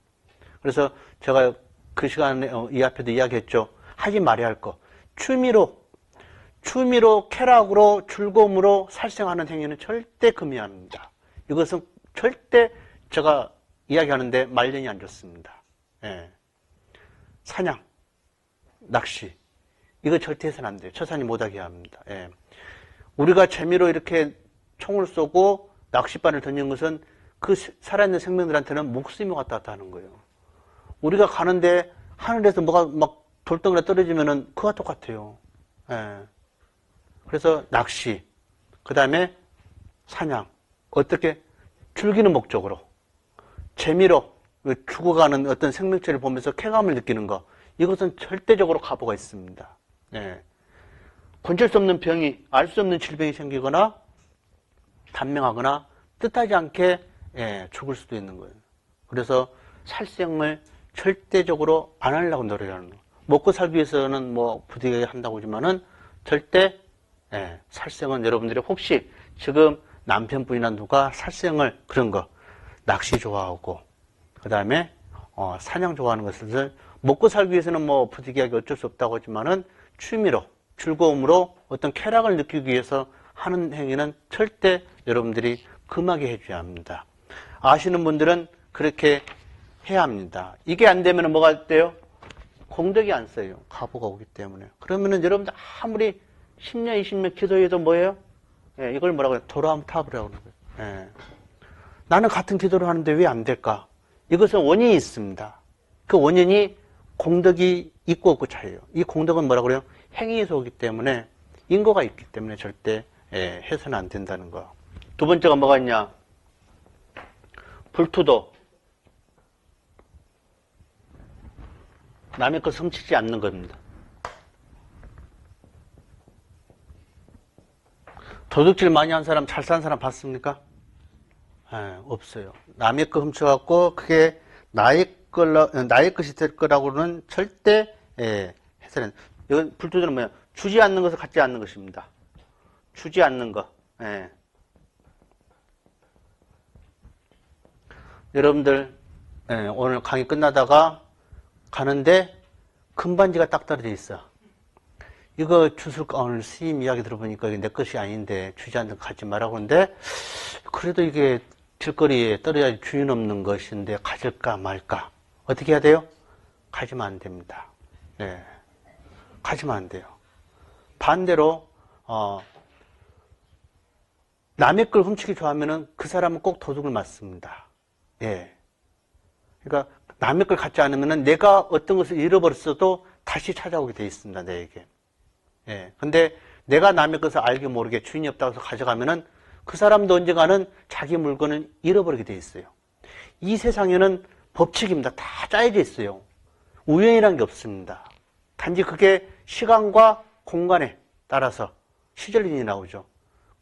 S1: 그래서 제가 그 시간에 이 앞에도 이야기했죠. 하지 말아야 할 거. 취미로 쾌락으로 즐거움으로 살생하는 행위는 절대 금해야 합니다. 이것은 절대 제가 이야기하는데 말년이 안 좋습니다. 예. 사냥, 낚시 이거 절대 해서는 안 돼요. 처산이 못하게 합니다. 예. 우리가 재미로 이렇게 총을 쏘고 낚싯바늘 던진 것은 그 살아있는 생명들한테는 목숨이 왔다 갔다 하는 거예요. 우리가 가는데 하늘에서 뭐가 막 돌덩이가 떨어지면은 그와 똑같아요. 예. 그래서 낚시, 그 다음에 사냥, 어떻게 즐기는 목적으로, 재미로 죽어가는 어떤 생명체를 보면서 쾌감을 느끼는 것, 이것은 절대적으로 가보가 있습니다. 예. 건질 수 없는 병이, 알 수 없는 질병이 생기거나, 단명하거나, 뜻하지 않게 죽을 수도 있는 거예요. 그래서 살생을 절대적으로 안 하려고 노력하는 거예요. 먹고 살기 위해서는 뭐 부득이하게 한다고 하지만은 절대 살생은 여러분들이 혹시 지금 남편분이나 누가 살생을 그런 거 낚시 좋아하고 그 다음에 사냥 좋아하는 것을 먹고 살기 위해서는 뭐 부득이하게 어쩔 수 없다고 하지만은 취미로 즐거움으로 어떤 쾌락을 느끼기 위해서 하는 행위는 절대 여러분들이 금하게 해줘야 합니다. 아시는 분들은 그렇게 해야 합니다. 이게 안 되면 뭐가 돼요? 공덕이 안 써요. 가보가 오기 때문에. 그러면은 여러분들 아무리 10년, 20년 기도해도 뭐예요? 이걸 뭐라고 해요? 돌아오면 타버리라고 그러는 거예요. 나는 같은 기도를 하는데 왜 안 될까? 이것은 원인이 있습니다. 그 원인이 공덕이 있고 없고 차이예요. 이 공덕은 뭐라고 그래요? 행위에서 오기 때문에 인거가 있기 때문에 절대 해서는 안 된다는 거. 두 번째가 뭐가 있냐? 불투도. 남의 것을 훔치지 않는 겁니다. 도둑질 많이 한 사람, 잘 산 사람 봤습니까? 없어요. 남의 거 훔쳐갖고 그게 나의 것이 될 거라고는 절대 해서는. 이건 불도저는 뭐야? 주지 않는 것을 갖지 않는 것입니다. 주지 않는 것. 여러분들 오늘 강의 끝나다가 가는데 금반지가 딱 떨어져 있어. 이거 주술까? 오늘 스님 이야기 들어보니까 이게 내 것이 아닌데 주지 않는 거 갖지 말라고 하는데, 그래도 이게 길거리에 떨어져야 주인 없는 것인데 가질까 말까? 어떻게 해야 돼요? 가지면 안 됩니다. 가지면 안 돼요. 반대로 남의 걸 훔치기 좋아하면은 그 사람은 꼭 도둑을 맞습니다. 그러니까 남의 걸 갖지 않으면은 내가 어떤 것을 잃어버렸어도 다시 찾아오게 돼 있습니다, 내에게. 근데 내가 남의 것을 알게 모르게 주인이 없다고 해서 가져가면은 그 사람도 언젠가는 자기 물건을 잃어버리게 돼 있어요. 이 세상에는 법칙입니다. 다 짜여져 있어요. 우연이란 게 없습니다. 단지 그게 시간과 공간에 따라서 시절인이 나오죠.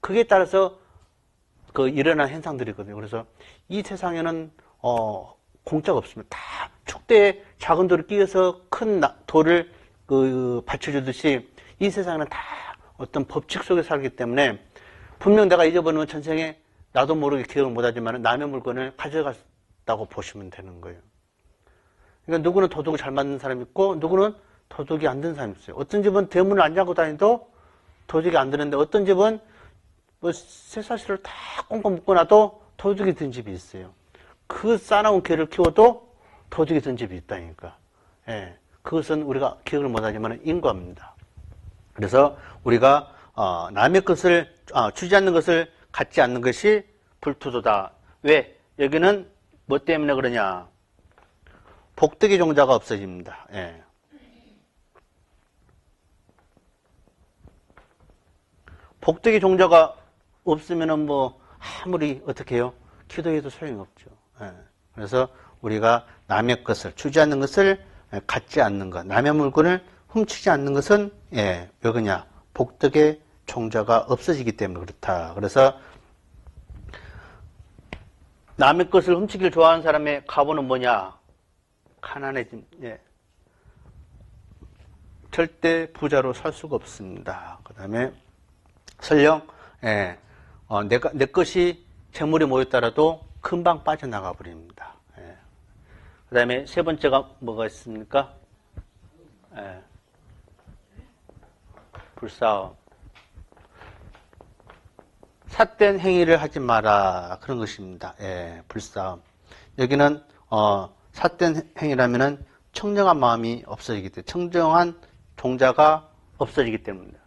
S1: 그게 따라서 그 일어난 현상들이거든요. 그래서 이 세상에는 공짜가 없습니다. 다 축대에 작은 돌을 끼워서 큰 돌을 받쳐주듯이 이 세상에는 다 어떤 법칙 속에 살기 때문에 분명 내가 잊어버리면 전생에 나도 모르게 기억을 못하지만 남의 물건을 가져갔다고 보시면 되는 거예요. 그러니까 누구는 도둑을 잘 맞는 사람이 있고 누구는 도둑이 안 드는 사람이 있어요. 어떤 집은 대문을 안 잠고 다니도 도둑이 안 드는데 어떤 집은 뭐 쇠사슬을 다 꽁꽁 묶어놔도 도둑이 든 집이 있어요. 그 싸나운 개를 키워도 도둑이 든 집이 있다니까. 그것은 우리가 기억을 못하지만 인과입니다. 그래서 우리가 남의 것을 주지 않는 것을 갖지 않는 것이 불투도다. 왜? 여기는 뭐 때문에 그러냐? 복덕의 종자가 없어집니다. 복덕의 종자가 없으면은 뭐 아무리 어떻게 해요? 기도해도 소용이 없죠. 그래서 우리가 남의 것을 주지 않는 것을 갖지 않는 것, 남의 물건을 훔치지 않는 것은 왜 그러냐? 복덕의 종자가 없어지기 때문에 그렇다. 그래서 남의 것을 훔치기를 좋아하는 사람의 가보는 뭐냐? 가난해짐. 절대 부자로 살 수가 없습니다. 그 다음에 설령 내 것이 재물이 모였더라도 금방 빠져나가 버립니다. 그 다음에 세 번째가 뭐가 있습니까? 불싸움. 삿된 행위를 하지 마라. 그런 것입니다. 불싸움. 여기는 삿된 행위라면은 청정한 마음이 없어지기 때문에, 청정한 종자가 없어지기 때문입니다.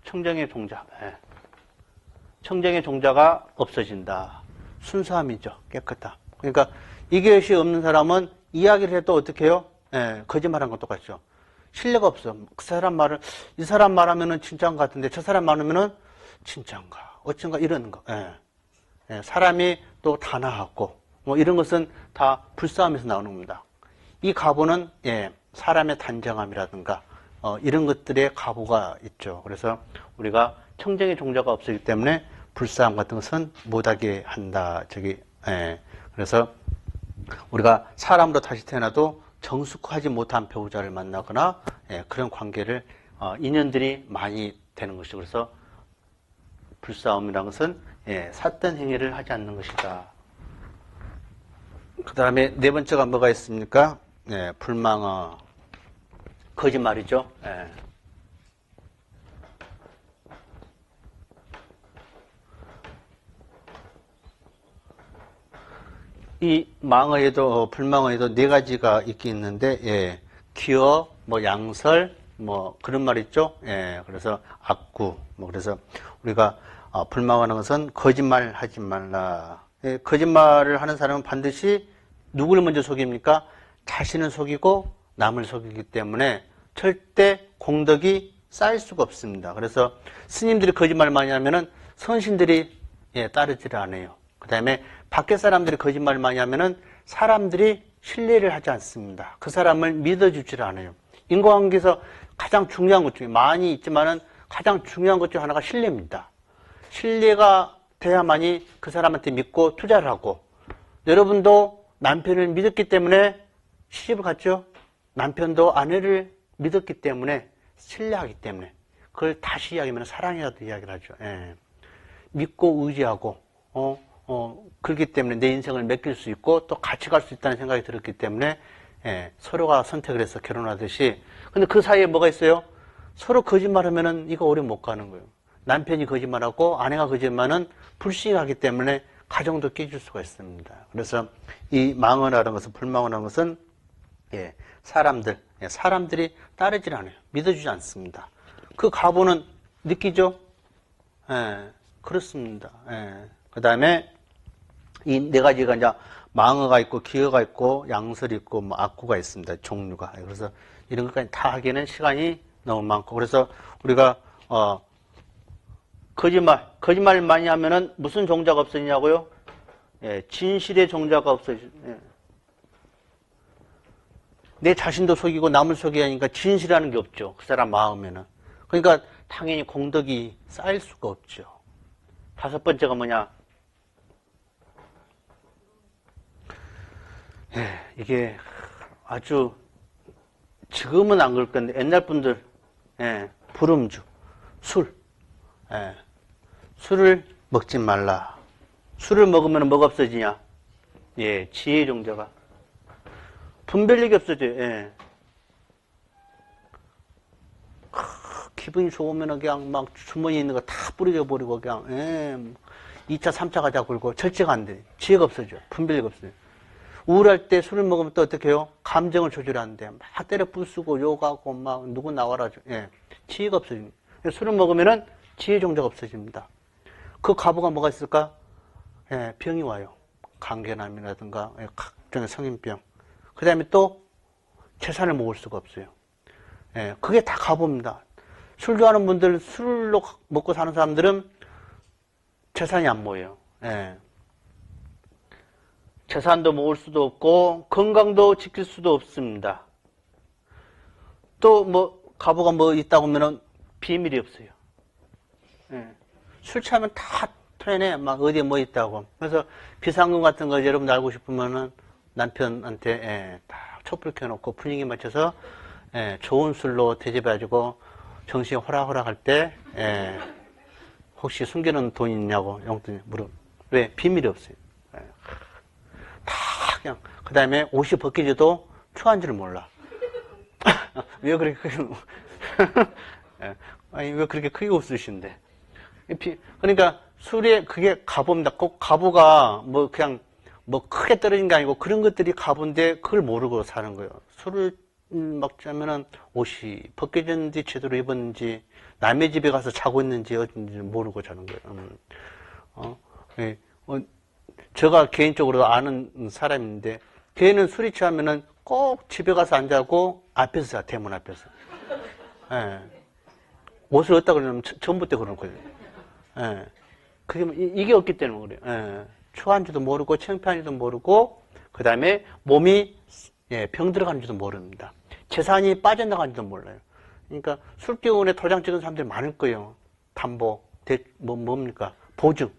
S1: 청정의 종자. 청정의 종자가 없어진다. 순수함이죠. 깨끗함. 그러니까 이것이 없는 사람은 이야기를 해도 어떻게 해요? 거짓말한 건 똑같죠. 신뢰가 없어. 그 사람 말을, 이 사람 말하면은 진짜인 것 같은데 저 사람 말하면은 진짜인가? 어쩐가 이러는 거. 사람이 또 단아하고 뭐 이런 것은 다 불싸움에서 나오는 겁니다. 이 가보는 사람의 단정함이라든가 이런 것들의 가보가 있죠. 그래서 우리가 청정의 종자가 없기 때문에 불싸움 같은 것은 못하게 한다. 그래서 우리가 사람으로 다시 태어나도 정숙하지 못한 배우자를 만나거나 그런 관계를 인연들이 많이 되는 것이죠. 그래서 불싸움이라는 것은 삿된 행위를 하지 않는 것이다. 그 다음에 네 번째가 뭐가 있습니까? 불망어. 거짓말이죠. 이 망어에도 불망어에도 네 가지가 있긴 있는데 기어, 뭐 양설, 뭐 그런 말 있죠. 그래서 악구, 뭐 그래서 우리가 불망어라는 것은 거짓말 하지 말라. 거짓말을 하는 사람은 반드시 누구를 먼저 속입니까? 자신을 속이고 남을 속이기 때문에 절대 공덕이 쌓일 수가 없습니다. 그래서 스님들이 거짓말 많이 하면은 선신들이 따르지를 않아요. 그 다음에 밖에 사람들이 거짓말 많이 하면은 사람들이 신뢰를 하지 않습니다. 그 사람을 믿어주질 않아요. 인간관계에서 가장 중요한 것 중에 많이 있지만은 가장 중요한 것 중 하나가 신뢰입니다. 신뢰가 돼야만이 그 사람한테 믿고 투자를 하고, 여러분도 남편을 믿었기 때문에 시집을 갔죠? 남편도 아내를 믿었기 때문에, 신뢰하기 때문에, 그걸 다시 이야기하면 사랑이라도 이야기를 하죠. 예. 믿고 의지하고, 그렇기 때문에 내 인생을 맡길 수 있고 또 같이 갈 수 있다는 생각이 들었기 때문에, 예, 서로가 선택을 해서 결혼하듯이. 근데 그 사이에 뭐가 있어요? 서로 거짓말하면은 이거 오래 못 가는 거예요. 남편이 거짓말하고 아내가 거짓말은 불신하기 때문에 가정도 깨질 수가 있습니다. 그래서 이 망언하는 것은, 불망언하는 것은, 예, 사람들이 따르질 않아요. 믿어주지 않습니다. 그 가보는 느끼죠? 예, 그렇습니다. 예. 그 다음에 이 네 가지가 이제 망어가 있고, 기어가 있고, 양설이 있고, 뭐 악구가 있습니다. 종류가. 그래서 이런 것까지 다 하기에는 시간이 너무 많고, 그래서 우리가 거짓말 많이 하면은 무슨 종자가 없어지냐고요? 예, 진실의 종자가 없어지죠. 예. 내 자신도 속이고 남을 속여야 하니까 진실이라는 게 없죠. 그 사람 마음에는. 그러니까 당연히 공덕이 쌓일 수가 없죠. 다섯 번째가 뭐냐? 예, 이게 아주 지금은 안 그럴 건데 옛날 분들, 예, 불음주, 술, 예, 술을 먹지 말라. 술을 먹으면 뭐가 없어지냐? 예, 지혜의 종자가. 분별력이 없어져요. 예. 기분이 좋으면 그냥 막 주머니에 있는 거 다 뿌려버리고 그냥, 예, 2차, 3차 가자 굴고 절제가 안 돼. 지혜가 없어져. 분별력이 없어져. 우울할 때 술을 먹으면 또 어떻게 해요? 감정을 조절하는데 막 때려 부수고 욕하고 막 누구 나와라. 예, 지혜가 없어집니다. 술을 먹으면은 지혜 종자가 없어집니다. 그 가부가 뭐가 있을까? 예, 병이 와요. 간계남이라든가, 예, 각종의 성인병. 그 다음에 또 재산을 모을 수가 없어요. 예, 그게 다 가부입니다. 술 좋아하는 분들, 술로 먹고 사는 사람들은 재산이 안 모여요. 예. 재산도 모을 수도 없고 건강도 지킬 수도 없습니다. 또 뭐 가부가 뭐 있다고 하면은 비밀이 없어요. 예. 술 취하면 다 표현해. 막 어디에 뭐 있다고. 그래서 비상금 같은 거 여러분 알고 싶으면은 남편한테, 예, 다 촛불 켜놓고 분위기 맞춰서, 예, 좋은 술로 대접해가지고 정신이 호락호락할 때, 예, 혹시 숨겨놓은 돈 있냐고 용돈이 물어. 왜? 비밀이 없어요. 예. 다 그냥. 그 다음에 옷이 벗겨져도 추한 줄 몰라. 왜 그렇게 크게 예. 아니 왜 그렇게 크게 웃으신데? 그러니까 술에 그게 가부입니다. 꼭 가부가 뭐 그냥 뭐 크게 떨어진 게 아니고 그런 것들이 가부인데 그걸 모르고 사는 거예요. 술을 먹자면은 옷이 벗겨졌는지 제대로 입었는지 남의 집에 가서 자고 있는지 어딘지 모르고 자는 거예요. 예. 제가 개인적으로 아는 사람인데 걔는 술이 취하면은 꼭 집에 가서 안 자고 앞에서 자, 대문 앞에서. 예. 옷을 어디다 그러냐면 전부터 그러는 거예요. 예. 그게 이게 없기 때문에 그래요. 예. 추한지도 모르고 창피한지도 모르고 그 다음에 몸이, 예, 병 들어가는지도 모릅니다. 재산이 빠져나가는지도 몰라요. 그러니까 술기운에 도장 찍은 사람들이 많을 거예요. 담보, 뭡니까? 보증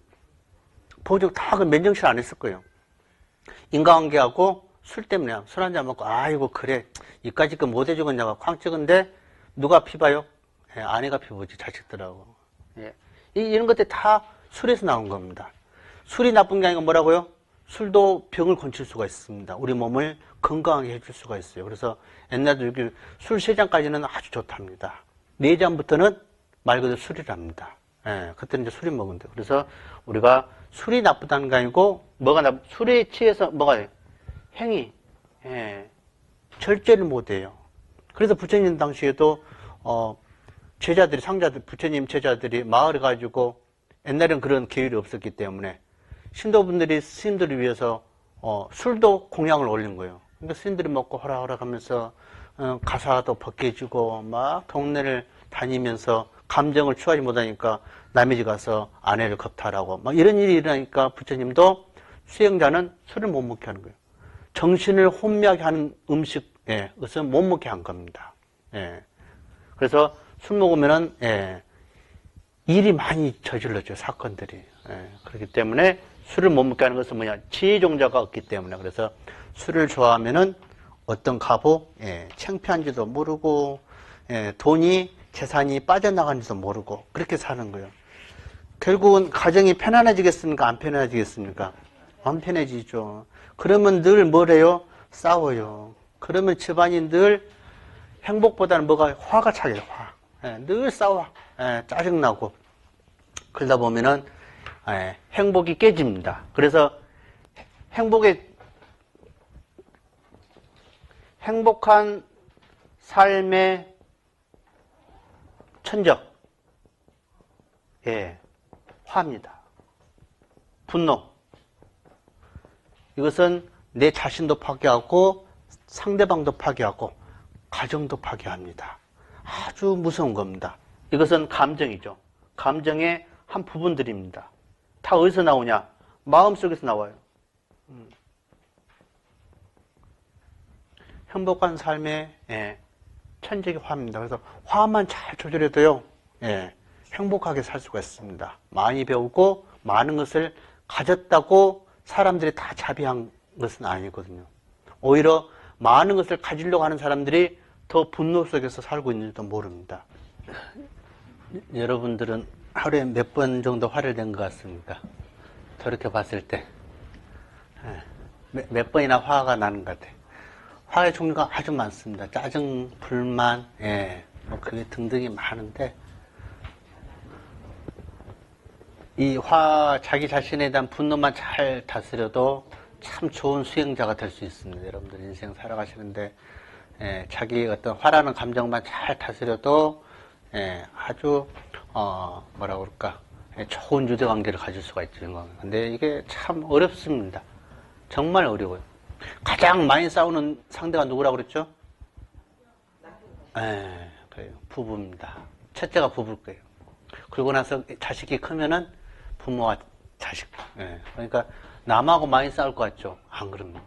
S1: 다 그 맨정신 안 했을 거예요. 인간관계하고 술 때문에 술 한잔 먹고 아이고 그래 이까짓 거 못 해주겠냐고 쾅 찍은데 누가 피봐요? 예, 아내가 피보지 자식들하고. 예. 이런 것들 다 술에서 나온 겁니다. 술이 나쁜 게 아니고 뭐라고요? 술도 병을 건칠 수가 있습니다. 우리 몸을 건강하게 해줄 수가 있어요. 그래서 옛날에 술 3잔까지는 아주 좋답니다. 4잔부터는 말 그대로 술이랍니다. 예, 그때는 이제 술이 먹은데. 그래서 우리가 술이 나쁘다는 게 아니고 술에 취해서 뭐가 돼요? 행위, 예, 절제를 못해요. 그래서 부처님 당시에도 제자들이 부처님 제자들이 마을에 가지고 옛날에는 그런 계율이 없었기 때문에 신도분들이 스님들을 위해서 술도 공양을 올린 거예요. 그러니까 스님들이 먹고 호락호락하면서 가사도 벗겨지고 막 동네를 다니면서 감정을 취하지 못하니까 남의 집 가서 아내를 겁탈하고 막 이런 일이 일어나니까 부처님도 수행자는 술을 못 먹게 하는 거예요. 정신을 혼미하게 하는 음식, 예, 그것은 못 먹게 한 겁니다. 예. 그래서 술 먹으면은, 예, 일이 많이 저질러져요, 사건들이. 예. 그렇기 때문에 술을 못 먹게 하는 것은 뭐냐, 지혜종자가 없기 때문에. 그래서 술을 좋아하면은 어떤 가보, 예, 창피한지도 모르고, 예, 돈이, 재산이 빠져나간지도 모르고, 그렇게 사는 거예요. 결국은 가정이 편안해지겠습니까? 안 편안해지겠습니까? 안 편해지죠. 그러면 늘 뭐래요? 싸워요. 그러면 집안이 늘 행복보다는 뭐가 화가 차게 화. 예, 늘 싸워. 예, 짜증나고. 그러다 보면은 예, 행복이 깨집니다. 그래서 행복한 삶의 천적. 예, 화입니다. 분노. 이것은 내 자신도 파괴하고 상대방도 파괴하고 가정도 파괴합니다. 아주 무서운 겁니다. 이것은 감정이죠. 감정의 한 부분들입니다. 다 어디서 나오냐? 마음속에서 나와요. 행복한 삶의 예, 천적이 화입니다. 그래서 화만 잘 조절해도요, 예, 행복하게 살 수가 있습니다. 많이 배우고 많은 것을 가졌다고 사람들이 다 자비한 것은 아니거든요. 오히려 많은 것을 가지려고 하는 사람들이 더 분노 속에서 살고 있는지도 모릅니다. 여러분들은 하루에 몇 번 정도 화를 낸 것 같습니까? 저렇게 봤을 때 몇 번이나 화가 나는 것 같아요. 화의 종류가 아주 많습니다. 짜증, 불만, 예, 뭐 그게 등등이 많은데 이 화, 자기 자신에 대한 분노만 잘 다스려도 참 좋은 수행자가 될 수 있습니다. 여러분들 인생 살아가시는데 예, 자기 어떤 화라는 감정만 잘 다스려도 예, 아주 뭐라 그럴까 예, 좋은 유대관계를 가질 수가 있죠. 근데 이게 참 어렵습니다. 정말 어려워요. 가장 많이 싸우는 상대가 누구라고 그랬죠? 예, 그래요. 부부입니다. 첫째가 부부일 거예요. 그러고 나서 자식이 크면은 부모와 자식. 예, 그러니까 남하고 많이 싸울 것 같죠? 안 그러면.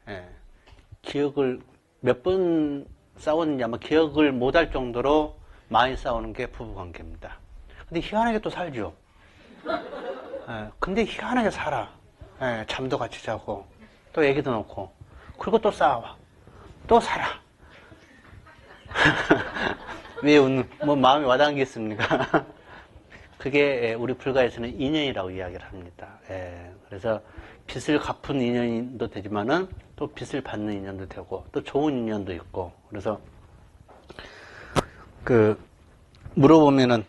S1: 예, 기억을 몇 번 싸웠는지 아마 기억을 못할 정도로 많이 싸우는 게 부부관계입니다. 근데 희한하게 또 살죠. 예, 근데 희한하게 살아. 예, 잠도 같이 자고 또 애기도 놓고 그리고 또 싸워. 또 살아. 왜 뭐 마음이 와닿겠습니까? 그게 우리 불가에서는 인연이라고 이야기를 합니다. 예, 그래서 빚을 갚은 인연도 되지만은 또 빚을 받는 인연도 되고 또 좋은 인연도 있고 그래서 물어보면은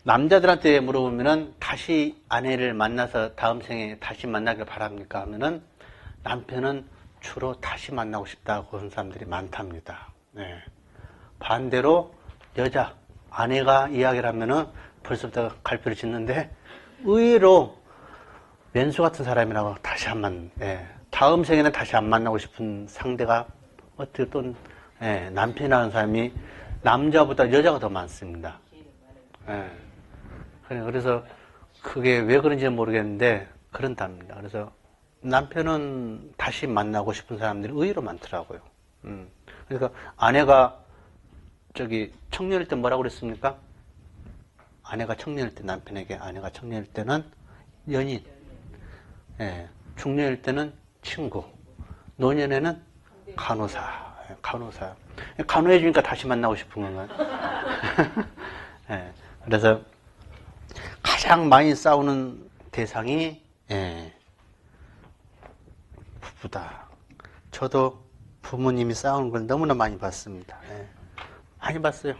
S1: 남자들한테 물어보면은 다시 아내를 만나서 다음 생에 다시 만나길 바랍니까 하면은 남편은 주로 다시 만나고 싶다고 하는 사람들이 많답니다. 네. 반대로 여자 아내가 이야기를 하면은 벌써부터 갈피를 짓는데 의외로 왼수 같은 사람이라고 다시 한번 다음 생에는 다시 안 만나고 싶은 상대가 어떻게 또 남편이라는 사람이 남자보다 여자가 더 많습니다. 그래서 그게 왜 그런지 모르겠는데 그런답니다. 그래서 남편은 다시 만나고 싶은 사람들이 의외로 많더라고요. 그러니까 아내가 청년일 때 뭐라고 그랬습니까? 아내가 청년일 때 남편에게 아내가 청년일 때는 연인, 중년일 때는 친구, 노년에는 간호사. 간호해 주니까 다시 만나고 싶은 건가요? 그래서 가장 많이 싸우는 대상이 부부다. 저도 부모님이 싸우는 걸 너무나 많이 봤습니다. 많이 봤어요.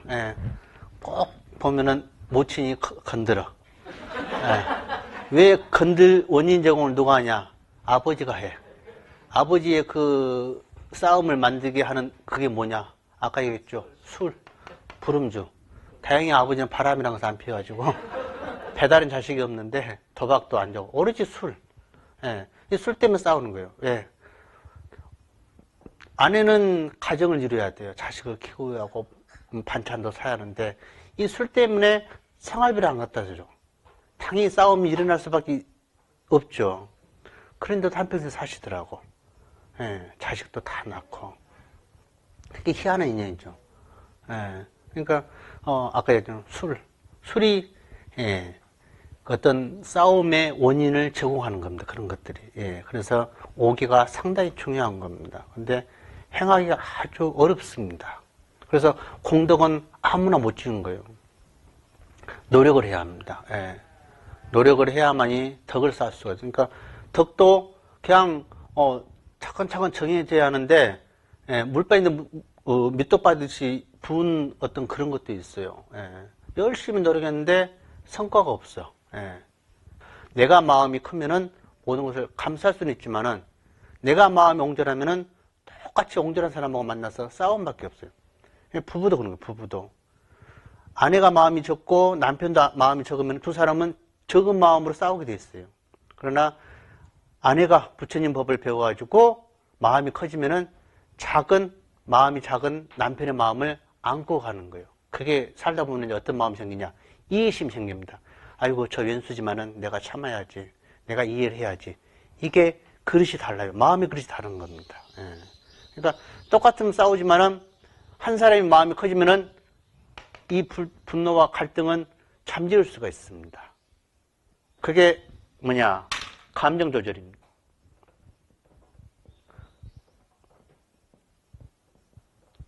S1: 꼭 보면은 모친이 건드려. 왜 원인 제공을 누가 하냐? 아버지가 해. 아버지의 그 싸움을 만들게 하는 그게 뭐냐? 아까 얘기했죠. 술, 불음주. 다행히 아버지는 바람이란 것을 안 피워가지고 배다른 자식이 없는데 도박도 안 좋고 오로지 술. 이 술 때문에 싸우는 거예요. 아내는 가정을 이루어야 돼요. 자식을 키우고 하고 반찬도 사야 하는데 이 술 때문에 생활비를 안 갖다 주죠. 당연히 싸움이 일어날 수밖에 없죠. 그런데도 한평생 사시더라고. 예, 자식도 다 낳고. 그게 희한한 인연이죠. 예, 그러니까, 아까 얘기한 술이, 예, 어떤 싸움의 원인을 제공하는 겁니다. 그런 것들이. 예, 그래서 오기가 상당히 중요한 겁니다. 근데 행하기가 아주 어렵습니다. 그래서 공덕은 아무나 못 지는 거예요. 노력을 해야 합니다. 예. 노력을 해야만이 덕을 쌓을 수가 있어요. 그러니까 덕도 그냥 차근차근 정해져야 하는데 예, 물 빠지는데 밑도 빠듯이 부은 어떤 그런 것도 있어요. 예. 열심히 노력했는데 성과가 없어. 예. 내가 마음이 크면은 모든 것을 감수할 수는 있지만은 내가 마음이 옹졸하면은 똑같이 옹졸한 사람하고 만나서 싸움밖에 없어요. 부부도 그런 거예요. 부부도 아내가 마음이 적고 남편도 마음이 적으면 두 사람은 적은 마음으로 싸우게 돼 있어요. 그러나 아내가 부처님 법을 배워가지고 마음이 커지면은 마음이 작은 남편의 마음을 안고 가는 거예요. 그게 살다 보면 어떤 마음이 생기냐? 이해심이 생깁니다. 아이고, 저 왼수지만은 내가 참아야지. 내가 이해를 해야지. 이게 그릇이 달라요. 마음의 그릇이 다른 겁니다. 예. 그러니까 똑같은 싸우지만은 한 사람이 마음이 커지면은 이 분노와 갈등은 잠재울 수가 있습니다. 그게 뭐냐? 감정 조절입니다.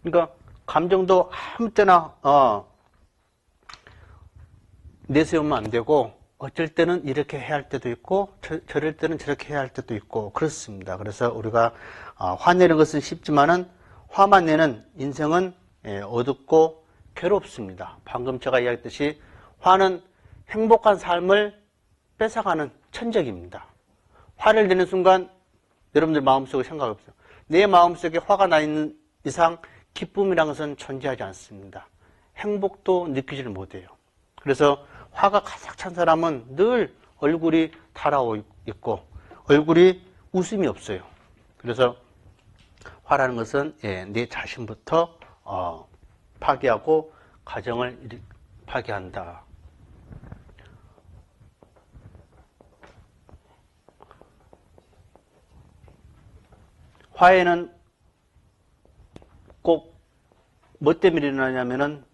S1: 그러니까 감정도 아무 때나 내세우면 안 되고 어쩔 때는 이렇게 해야 할 때도 있고 저럴 때는 저렇게 해야 할 때도 있고 그렇습니다. 그래서 우리가 화내는 것은 쉽지만은 화만 내는 인생은 어둡고 괴롭습니다. 방금 제가 이야기했듯이 화는 행복한 삶을 뺏어가는 천적입니다. 화를 내는 순간 여러분들 마음속에 생각이 없어요. 내 마음속에 화가 나 있는 이상 기쁨이라는 것은 존재하지 않습니다. 행복도 느끼지를 못해요. 그래서 화가 가득 찬 사람은 늘 얼굴이 달아오 있고 얼굴이 웃음이 없어요. 그래서 화라는 것은 내 자신부터 파괴하고 가정을 파괴한다. 화해는 꼭 뭐 때문에 일어나냐면은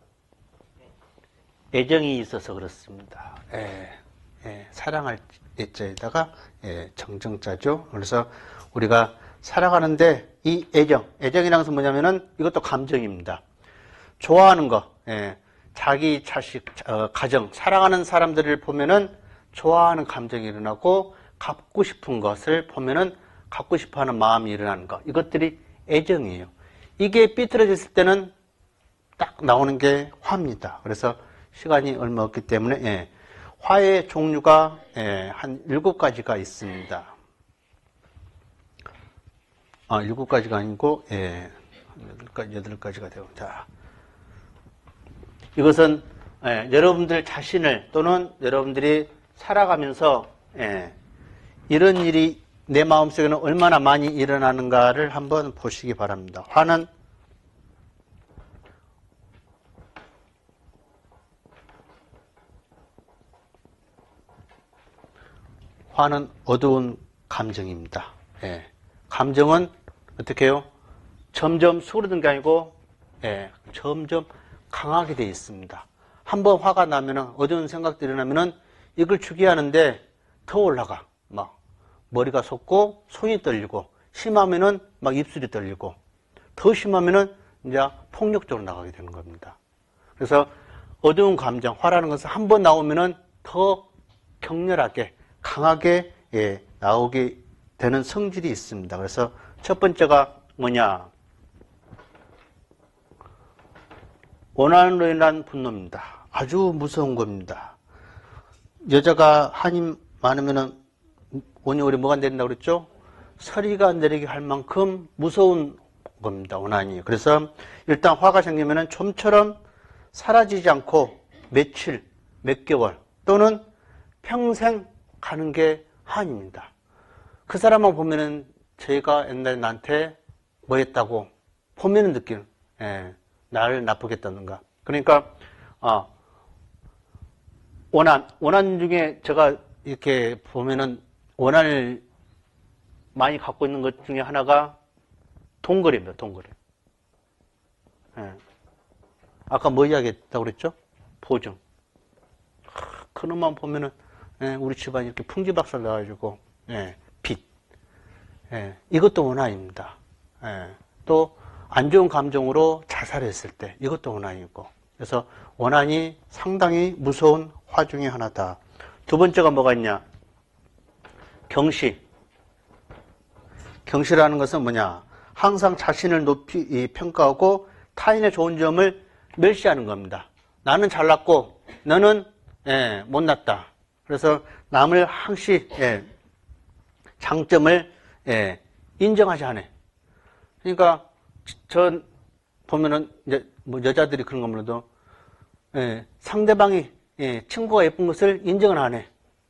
S1: 애정이 있어서 그렇습니다. 사랑할 애자에다가 정정자죠. 그래서 우리가 살아가는데 이 애정이라는 것은 뭐냐면은 이것도 감정입니다. 좋아하는 거, 자기 자식, 가정, 사랑하는 사람들을 보면은 좋아하는 감정이 일어나고 갖고 싶은 것을 보면은 갖고 싶어하는 마음이 일어나는 것, 이것들이 애정이에요. 이게 삐뚤어졌을 때는 딱 나오는 게 화입니다. 그래서 시간이 얼마 없기 때문에 화의 종류가 한 7가지가 있습니다. 7가지가 아니고 8가지가 되고, 자, 이것은 여러분들 자신을 또는 여러분들이 살아가면서 이런 일이 내 마음속에는 얼마나 많이 일어나는가를 한번 보시기 바랍니다. 화는 어두운 감정입니다. 감정은 어떻게 해요? 점점 수그러든 게 아니고 점점 강하게 되어 있습니다. 한번 화가 나면은 어두운 생각들이 일어나면은 이걸 주기하는데 더 올라가. 막 머리가 솟고 손이 떨리고 심하면은 막 입술이 떨리고 더 심하면은 이제 폭력적으로 나가게 되는 겁니다. 그래서 어두운 감정, 화라는 것은 한번 나오면은 더 격렬하게 강하게 나오게 되는 성질이 있습니다. 그래서 첫 번째가 뭐냐? 원한으로 인한 분노입니다. 아주 무서운 겁니다. 여자가 한이 많으면은 원효월이 뭐가 내린다고 그랬죠? 서리가 내리게 할 만큼 무서운 겁니다. 원한이. 그래서 일단 화가 생기면은 좀처럼 사라지지 않고 며칠, 몇 개월 또는 평생 가는 게 한입니다. 그 사람만 보면은 제가 옛날에 나한테 뭐 했다고 보면은 느끼는, 나를 나쁘게 했다는가. 그러니까, 원한 중에 제가 이렇게 보면은 원한을 많이 갖고 있는 것 중에 하나가 동거래입니다. 동거래. 예. 아까 뭐 이야기했다고 그랬죠? 보증. 그놈만 보면은 우리 집안이 이렇게 풍지박살 나가지고 빚. 이것도 원한입니다. 또 안 좋은 감정으로 자살했을 때 이것도 원한이고. 그래서 원한이 상당히 무서운 화 중에 하나다. 두 번째가 뭐가 있냐? 경시. 경시라는 것은 뭐냐? 항상 자신을 높이 평가하고 타인의 좋은 점을 멸시하는 겁니다. 나는 잘났고 너는 못났다. 그래서 남을 항시 장점을 인정하지 않아. 그러니까 전 보면은 이제 뭐 여자들이 그런 거 몰라도 상대방이 친구가 예쁜 것을 인정을 안 해.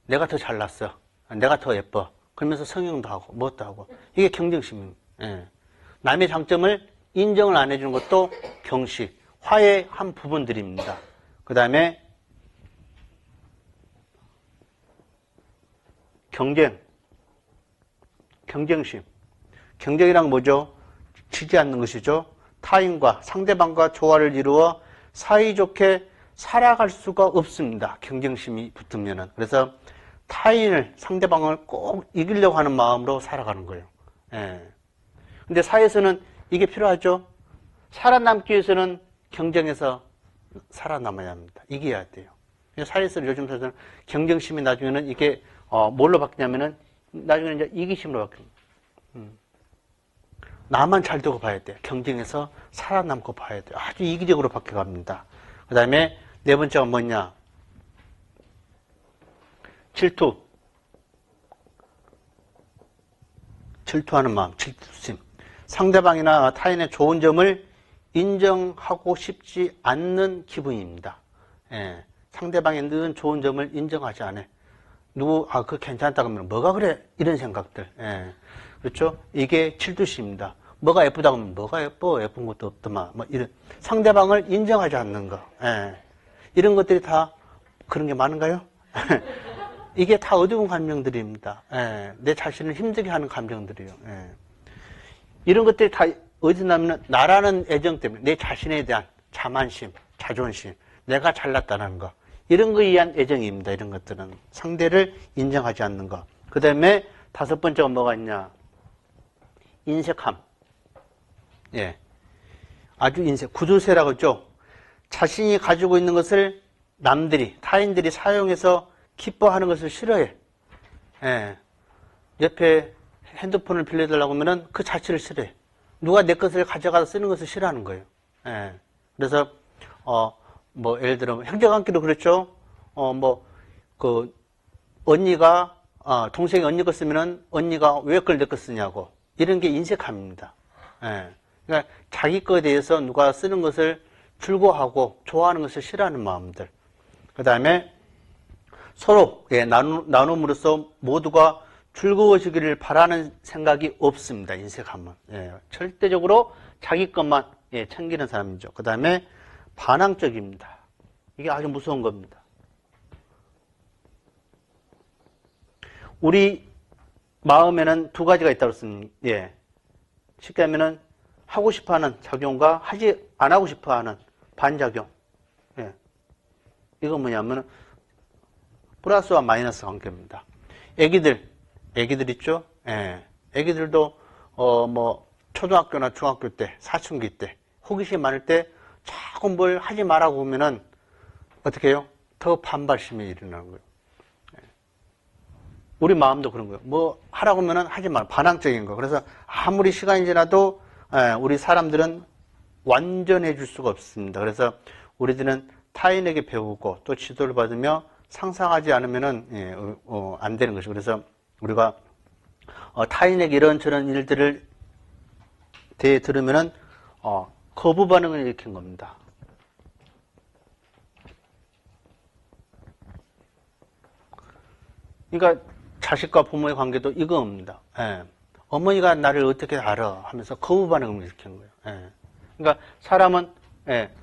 S1: 내가 더 잘났어. 내가 더 예뻐. 그러면서 성형도 하고 뭣도 하고. 이게 경쟁심입니다. 남의 장점을 인정을 안 해주는 것도 경시, 화의 한 부분들입니다. 그 다음에 경쟁심. 경쟁이란 뭐죠? 지지 않는 것이죠. 타인과 상대방과 조화를 이루어 사이좋게 살아갈 수가 없습니다. 경쟁심이 붙으면은. 그래서 타인을, 상대방을 꼭 이기려고 하는 마음으로 살아가는 거예요. 근데 사회에서는 이게 필요하죠. 살아남기 위해서는 경쟁에서 살아남아야 합니다. 이겨야 돼요. 사회에서 요즘 사회에서는 경쟁심이 나중에는 이게 뭘로 바뀌냐면은 나중에는 이제 이기심으로 바뀝니다. 나만 잘 되고 봐야 돼. 경쟁에서 살아남고 봐야 돼. 아주 이기적으로 바뀌어갑니다. 그 다음에 네 번째가 뭐냐? 질투. 질투하는 마음, 질투심. 상대방이나 타인의 좋은 점을 인정하고 싶지 않는 기분입니다. 상대방의 늘 좋은 점을 인정하지 않아. 그거 괜찮다 그러면 뭐가 그래? 이런 생각들. 그렇죠? 이게 질투심입니다. 뭐가 예쁘다 그러면 뭐가 예뻐? 예쁜 것도 없더만. 뭐 이런 상대방을 인정하지 않는 거. 이런 것들이 다 그런 게 많은가요? 이게 다 어두운 감정들입니다. 내 자신을 힘들게 하는 감정들이에요. 이런 것들이 다 어디서 나면 나라는 애정 때문에 내 자신에 대한 자만심, 자존심, 내가 잘났다는 거. 이런 거에 의한 애정입니다. 이런 것들은. 상대를 인정하지 않는 거. 그 다음에 다섯 번째가 뭐가 있냐? 인색함. 아주 구두쇠라고 하죠. 자신이 가지고 있는 것을 남들이, 타인들이 사용해서 기뻐하는 것을 싫어해. 옆에 핸드폰을 빌려달라고 하면은 그 자체를 싫어해. 누가 내 것을 가져가서 쓰는 것을 싫어하는 거예요. 그래서, 뭐, 예를 들어, 형제관계도 그렇죠. 언니가, 동생이 언니 거 쓰면은 언니가 왜 그걸 내 거 쓰냐고. 이런 게 인색함입니다. 그러니까 자기 거에 대해서 누가 쓰는 것을 즐거워하고 좋아하는 것을 싫어하는 마음들. 그 다음에 서로, 나눔으로써 모두가 즐거워지기를 바라는 생각이 없습니다. 인색함은. 절대적으로 자기 것만 챙기는 사람이죠. 그 다음에 반항적입니다. 이게 아주 무서운 겁니다. 우리 마음에는 두 가지가 있다고 했습니다. 쉽게 하면은 하고 싶어 하는 작용과 안 하고 싶어 하는 반작용. 이건 뭐냐면 플러스와 마이너스 관계입니다. 애기들 있죠? 애기들도, 초등학교나 중학교 때, 사춘기 때, 호기심 많을 때 자꾸 뭘 하지 말라고 하면은 어떻게 해요? 더 반발심이 일어나는 거예요. 우리 마음도 그런 거예요. 뭐 하라고 하면은 하지 말, 반항적인 거. 그래서 아무리 시간이 지나도 우리 사람들은 완전해 줄 수가 없습니다. 그래서 우리들은 타인에게 배우고 또 지도를 받으며 상상하지 않으면은 안 되는 것이죠. 그래서 우리가 타인에게 이런저런 일들을 들으면은 거부 반응을 일으킨 겁니다. 그러니까 자식과 부모의 관계도 이거입니다. 어머니가 나를 어떻게 알아 하면서 거부 반응을 일으킨 거예요. 그러니까 사람은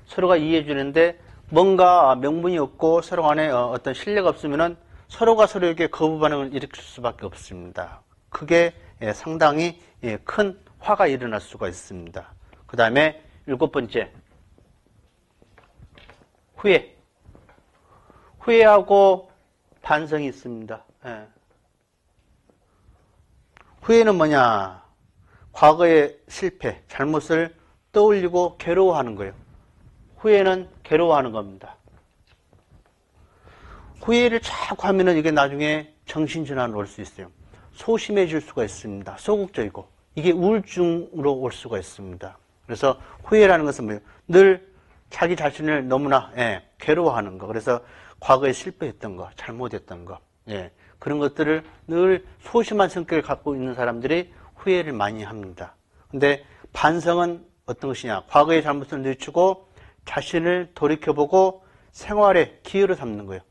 S1: 서로가 이해해 주는데 뭔가 명분이 없고 서로 간에 어떤 신뢰가 없으면은 서로가 서로에게 거부 반응을 일으킬 수밖에 없습니다. 그게 상당히 큰 화가 일어날 수가 있습니다. 그 다음에 7번째, 후회. 후회하고 반성이 있습니다. 예. 후회는 뭐냐? 과거의 실패, 잘못을 떠올리고 괴로워하는 거예요. 후회는 괴로워하는 겁니다. 후회를 자꾸 하면은 이게 나중에 정신질환으로 올 수 있어요. 소심해질 수가 있습니다. 소극적이고. 이게 우울증으로 올 수가 있습니다. 그래서 후회라는 것은 뭐예요? 늘 자기 자신을 너무나 괴로워하는 거. 그래서 과거에 실패했던 거, 잘못했던 거, 그런 것들을 늘 소심한 성격을 갖고 있는 사람들이 후회를 많이 합니다. 근데 반성은 어떤 것이냐? 과거의 잘못을 늦추고 자신을 돌이켜보고 생활의 기회로 삼는 거예요.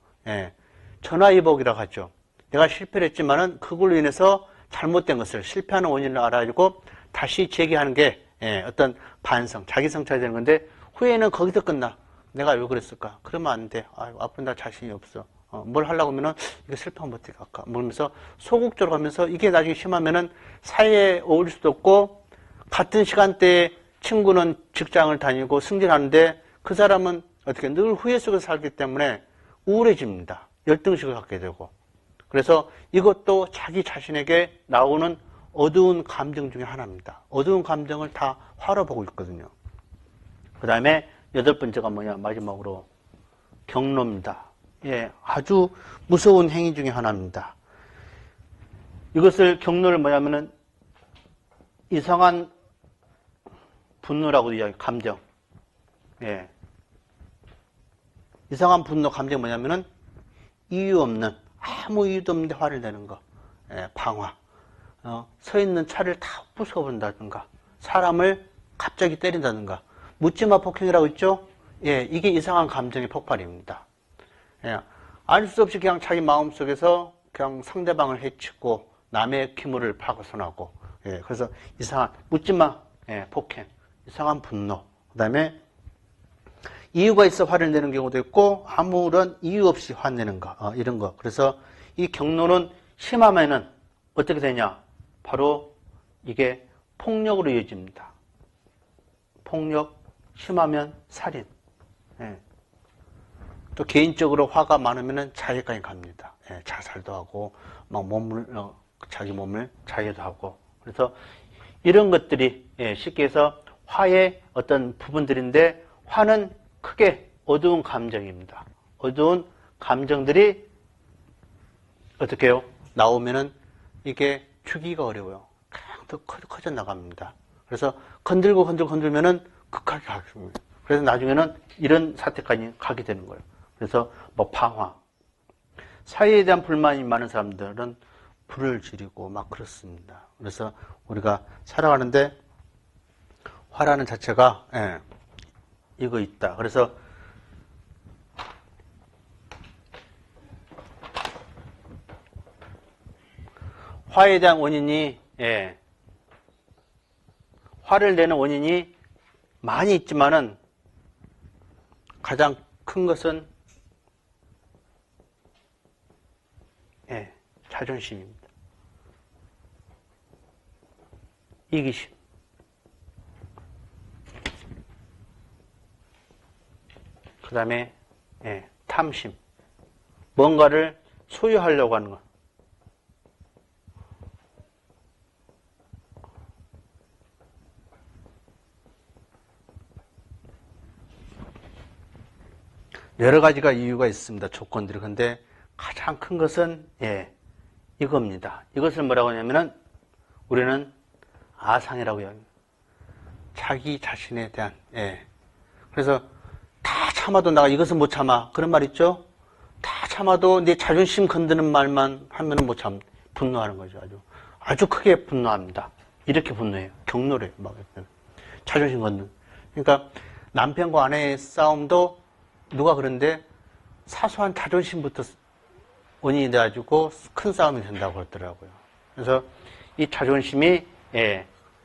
S1: 전화위복이라고 하죠. 내가 실패를 했지만은 그걸로 인해서 잘못된 것을, 실패하는 원인을 알아가지고 다시 재기하는 게 어떤 반성, 자기 성찰이 되는 건데, 후회는 거기서 끝나. 내가 왜 그랬을까? 그러면 안 돼. 앞으로 나 자신이 없어. 뭘 하려고 하면은 이거 실패하면 어떻게 할까? 그러면서 소극적으로 가면서 이게 나중에 심하면은 사회에 어울릴 수도 없고, 같은 시간대에 친구는 직장을 다니고 승진하는데 그 사람은 어떻게 늘 후회 속에서 살기 때문에 우울해집니다. 열등식을 갖게 되고. 그래서 이것도 자기 자신에게 나오는 어두운 감정 중에 하나입니다. 어두운 감정을 다 화로 보고 있거든요. 그 다음에 8번째가 뭐냐? 마지막으로 경로입니다. 아주 무서운 행위 중에 하나입니다. 이것을 경로를 뭐냐면은 이상한 분노라고 이야기, 감정. 이상한 분노, 감정이 뭐냐면은 이유 없는, 아무 이유도 없는데 화를 내는 거. 방화. 서 있는 차를 다 부숴버린다든가, 사람을 갑자기 때린다든가, 묻지마 폭행이라고 있죠? 이게 이상한 감정의 폭발입니다. 알 수 없이 그냥 자기 마음속에서 그냥 상대방을 해치고 남의 기물을 파고선하고, 그래서 이상한, 묻지마, 폭행, 이상한 분노, 그 다음에 이유가 있어 화를 내는 경우도 있고, 아무런 이유 없이 화내는 거, 이런 거. 그래서 이 경로는 심하면은 어떻게 되냐? 바로 이게 폭력으로 이어집니다. 폭력, 심하면 살인. 또 개인적으로 화가 많으면은 자해까지 갑니다. 자살도 하고, 막 자기 몸을 자해도 하고. 그래서 이런 것들이 쉽게 해서 화의 어떤 부분들인데, 화는 크게 어두운 감정입니다. 어두운 감정들이 어떻게 해요? 나오면은 이게 주기가 어려워요. 그냥 더 커져 나갑니다. 그래서 건들면은 극하게 가겠습니다. 그래서 나중에는 이런 사태까지 가게 되는 거예요. 그래서 뭐 방화. 사회에 대한 불만이 많은 사람들은 불을 지르고 막 그렇습니다. 그래서 우리가 살아가는데 화라는 자체가 이거 있다. 그래서 화에 대한 원인이 화를 내는 원인이 많이 있지만은 가장 큰 것은 자존심입니다. 이기심. 그 다음에 탐심. 뭔가를 소유하려고 하는 것. 여러 가지가 이유가 있습니다. 조건들이. 근데 가장 큰 것은 이겁니다. 이것을 뭐라고 하냐면은 우리는 아상이라고 합니다. 자기 자신에 대한 그래서 다 참아도 내가 이것은 못 참아. 그런 말 있죠? 다 참아도 내 자존심 건드는 말만 하면은 못 참. 분노하는 거죠. 아주 크게 분노합니다. 이렇게 분노해요. 경로를 막 자존심 건드는. 그러니까 남편과 아내의 싸움도 누가 그런데 사소한 자존심부터 원인이 돼가지고 큰 싸움이 된다고 그러더라고요. 그래서 이 자존심이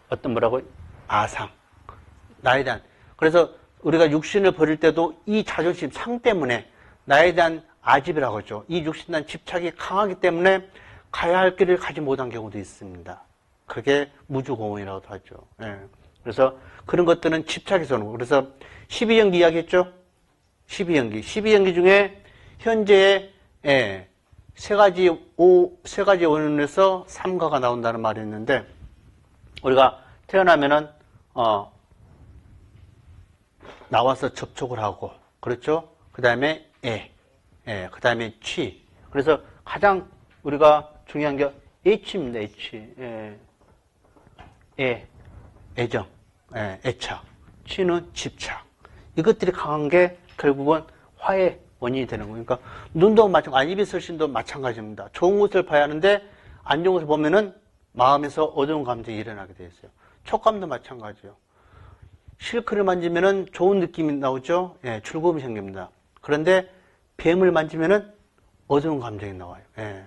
S1: 어떤 뭐라고 아상, 나에 대한. 그래서 우리가 육신을 버릴 때도 이 자존심, 상 때문에 나에 대한 아집이라고 하죠. 이 육신에 대한 집착이 강하기 때문에 가야 할 길을 가지 못한 경우도 있습니다. 그게 무주공원이라고도 하죠. 예. 그래서 그런 것들은 집착해서 오는 거. 그래서 12연기 이야기했죠? 12연기. 12연기 중에 현재 예, 세 가지 원인에서 삼가가 나온다는 말이 있는데, 우리가 태어나면은 나와서 접촉을 하고, 그렇죠? 그 다음에 그 다음에 취. 그래서 가장 우리가 중요한 게 H입니다. H. 애정, 애착. 취는 집착. 이것들이 강한 게 결국은 화의 원인이 되는 거예요. 그러니까 눈도 마찬가지, 입이 설신도 마찬가지입니다. 좋은 것을 봐야 하는데 안 좋은 것을 보면은 마음에서 어두운 감정이 일어나게 되어 있어요. 촉감도 마찬가지예요. 실크를 만지면은 좋은 느낌이 나오죠. 예, 즐거움이 생깁니다. 그런데 뱀을 만지면은 어두운 감정이 나와요. 예,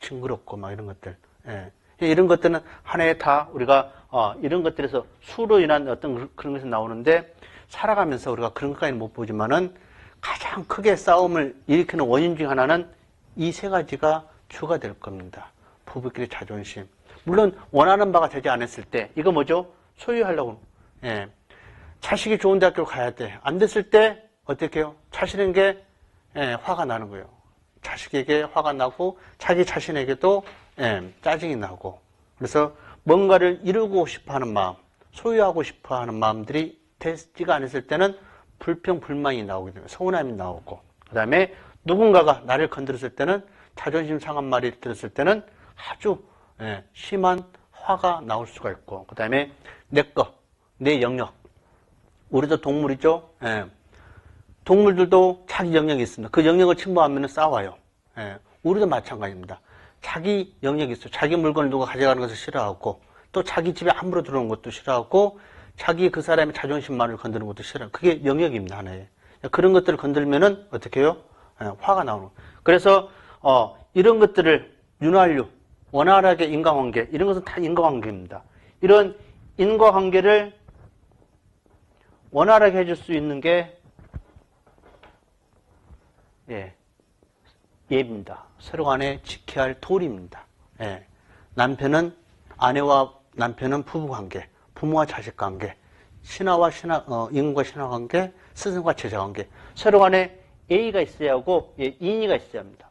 S1: 징그럽고 막 이런 것들. 예, 이런 것들은 하나에 다 우리가 이런 것들에서 수로 인한 어떤 그런 것이 나오는데, 살아가면서 우리가 그런 것까지는 못 보지만은 가장 크게 싸움을 일으키는 원인 중 하나는 이 세 가지가 주가 될 겁니다. 부부끼리 자존심. 물론 원하는 바가 되지 않았을 때 이거 뭐죠? 소유하려고. 예. 자식이 좋은 대학교를 가야 돼. 안 됐을 때 어떻게 해요? 자신에게 화가 나는 거예요. 자식에게 화가 나고 자기 자신에게도 짜증이 나고. 그래서 뭔가를 이루고 싶어하는 마음, 소유하고 싶어하는 마음들이 되지가 않았을 때는 불평, 불만이 나오게 돼요. 서운함이 나오고. 그 다음에 누군가가 나를 건드렸을 때는, 자존심 상한 말이 들었을 때는 아주 심한 화가 나올 수가 있고. 그 다음에 내 영역. 우리도 동물이죠. 동물들도 자기 영역이 있습니다. 그 영역을 침범하면 싸워요. 우리도 마찬가지입니다. 자기 영역이 있어요. 자기 물건을 누가 가져가는 것을 싫어하고, 또 자기 집에 함부로 들어오는 것도 싫어하고, 자기 그 사람의 자존심만을 건드는 것도 싫어요. 그게 영역입니다, 하나에. 그런 것들을 건들면은 어떻게 해요? 화가 나오는 거예요. 그래서 이런 것들을 윤활유, 원활하게 인과관계, 이런 것은 다 인과관계입니다. 이런 인과관계를 원활하게 해줄 수 있는 게 예입니다. 서로 간에 지켜야 할 도리입니다. 남편은 부부관계, 부모와 자식관계, 인과 신하관계, 스승과 제자관계. 서로 간에 예의가 있어야 하고 인의가 있어야 합니다.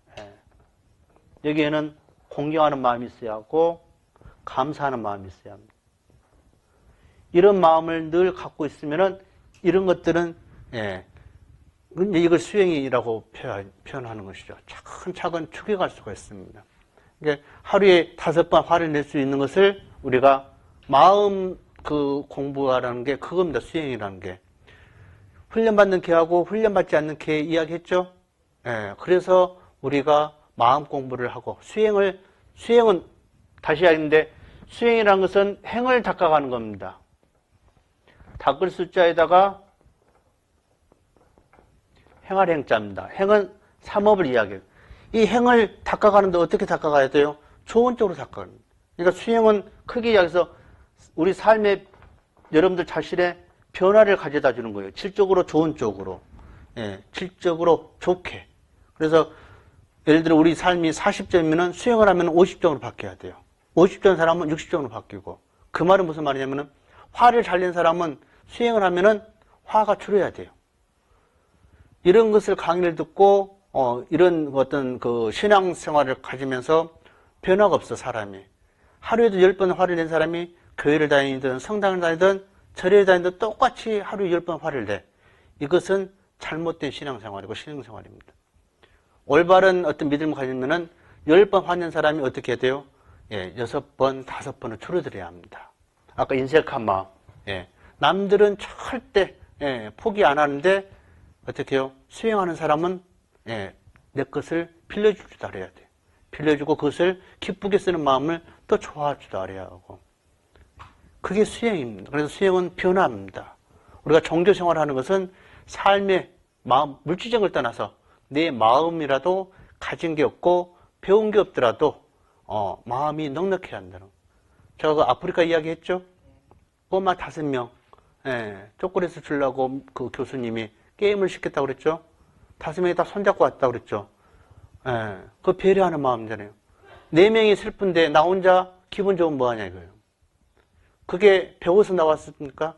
S1: 여기에는 공경하는 마음이 있어야 하고 감사하는 마음이 있어야 합니다. 이런 마음을 늘 갖고 있으면은 이런 것들은 이걸 수행이라고 표현하는 것이죠. 차근차근 축여갈 수가 있습니다. 그러니까 하루에 5번 화를 낼 수 있는 것을 우리가 마음 공부하라는 게 그겁니다. 수행이라는 게. 훈련받는 개하고 훈련받지 않는 개 이야기했죠. 그래서 우리가 마음 공부를 하고 수행은 다시 이야기했는데, 수행이라는 것은 행을 닦아가는 겁니다. 닦을 숫자에다가 행할 행자입니다. 행은 삼업을 이야기해요. 이 행을 닦아가는데 어떻게 닦아가야 돼요? 좋은 쪽으로 닦아가는 거예요. 그러니까 수행은 크게 이야기해서 우리 삶에 여러분들 자신의 변화를 가져다 주는 거예요. 질적으로 좋은 쪽으로. 질적으로 좋게. 그래서 예를 들어 우리 삶이 40점이면 수행을 하면 50점으로 바뀌어야 돼요. 50점 사람은 60점으로 바뀌고. 그 말은 무슨 말이냐면은, 화를 잘 낸 사람은 수행을 하면은 화가 줄어야 돼요. 이런 것을 강의를 듣고 이런 어떤 신앙생활을 가지면서 변화가 없어, 사람이. 하루에도 10번 화를 낸 사람이 교회를 다니든 성당을 다니든 절에 다니든 똑같이 하루에 10번 화를 내. 이것은 잘못된 신앙생활이고 신앙생활입니다. 올바른 어떤 믿음을 가지면은 10번 화낸 사람이 어떻게 해야 돼요? 6번, 5번은 줄어들어야 합니다. 아까 인색한 마음. 남들은 절대 포기 안 하는데 어떻게 해요? 수행하는 사람은 내 것을 빌려줄 줄 알아야 돼요. 빌려주고 그것을 기쁘게 쓰는 마음을 또 좋아할 줄 알아야 하고. 그게 수행입니다. 그래서 수행은 변화입니다. 우리가 종교 생활하는 것은 삶의 마음, 물질적인 걸 떠나서 내 마음이라도 가진 게 없고 배운 게 없더라도 마음이 넉넉해야 한다는. 제가 그 아프리카 이야기 했죠? 꼬마 5명 초콜릿을 주려고 그 교수님이 게임을 시켰다고 그랬죠? 5명이 다 손잡고 왔다고 그랬죠? 그 배려하는 마음이잖아요. 4명이 슬픈데 나 혼자 기분 좋으면 뭐하냐 이거예요. 그게 배워서 나왔습니까?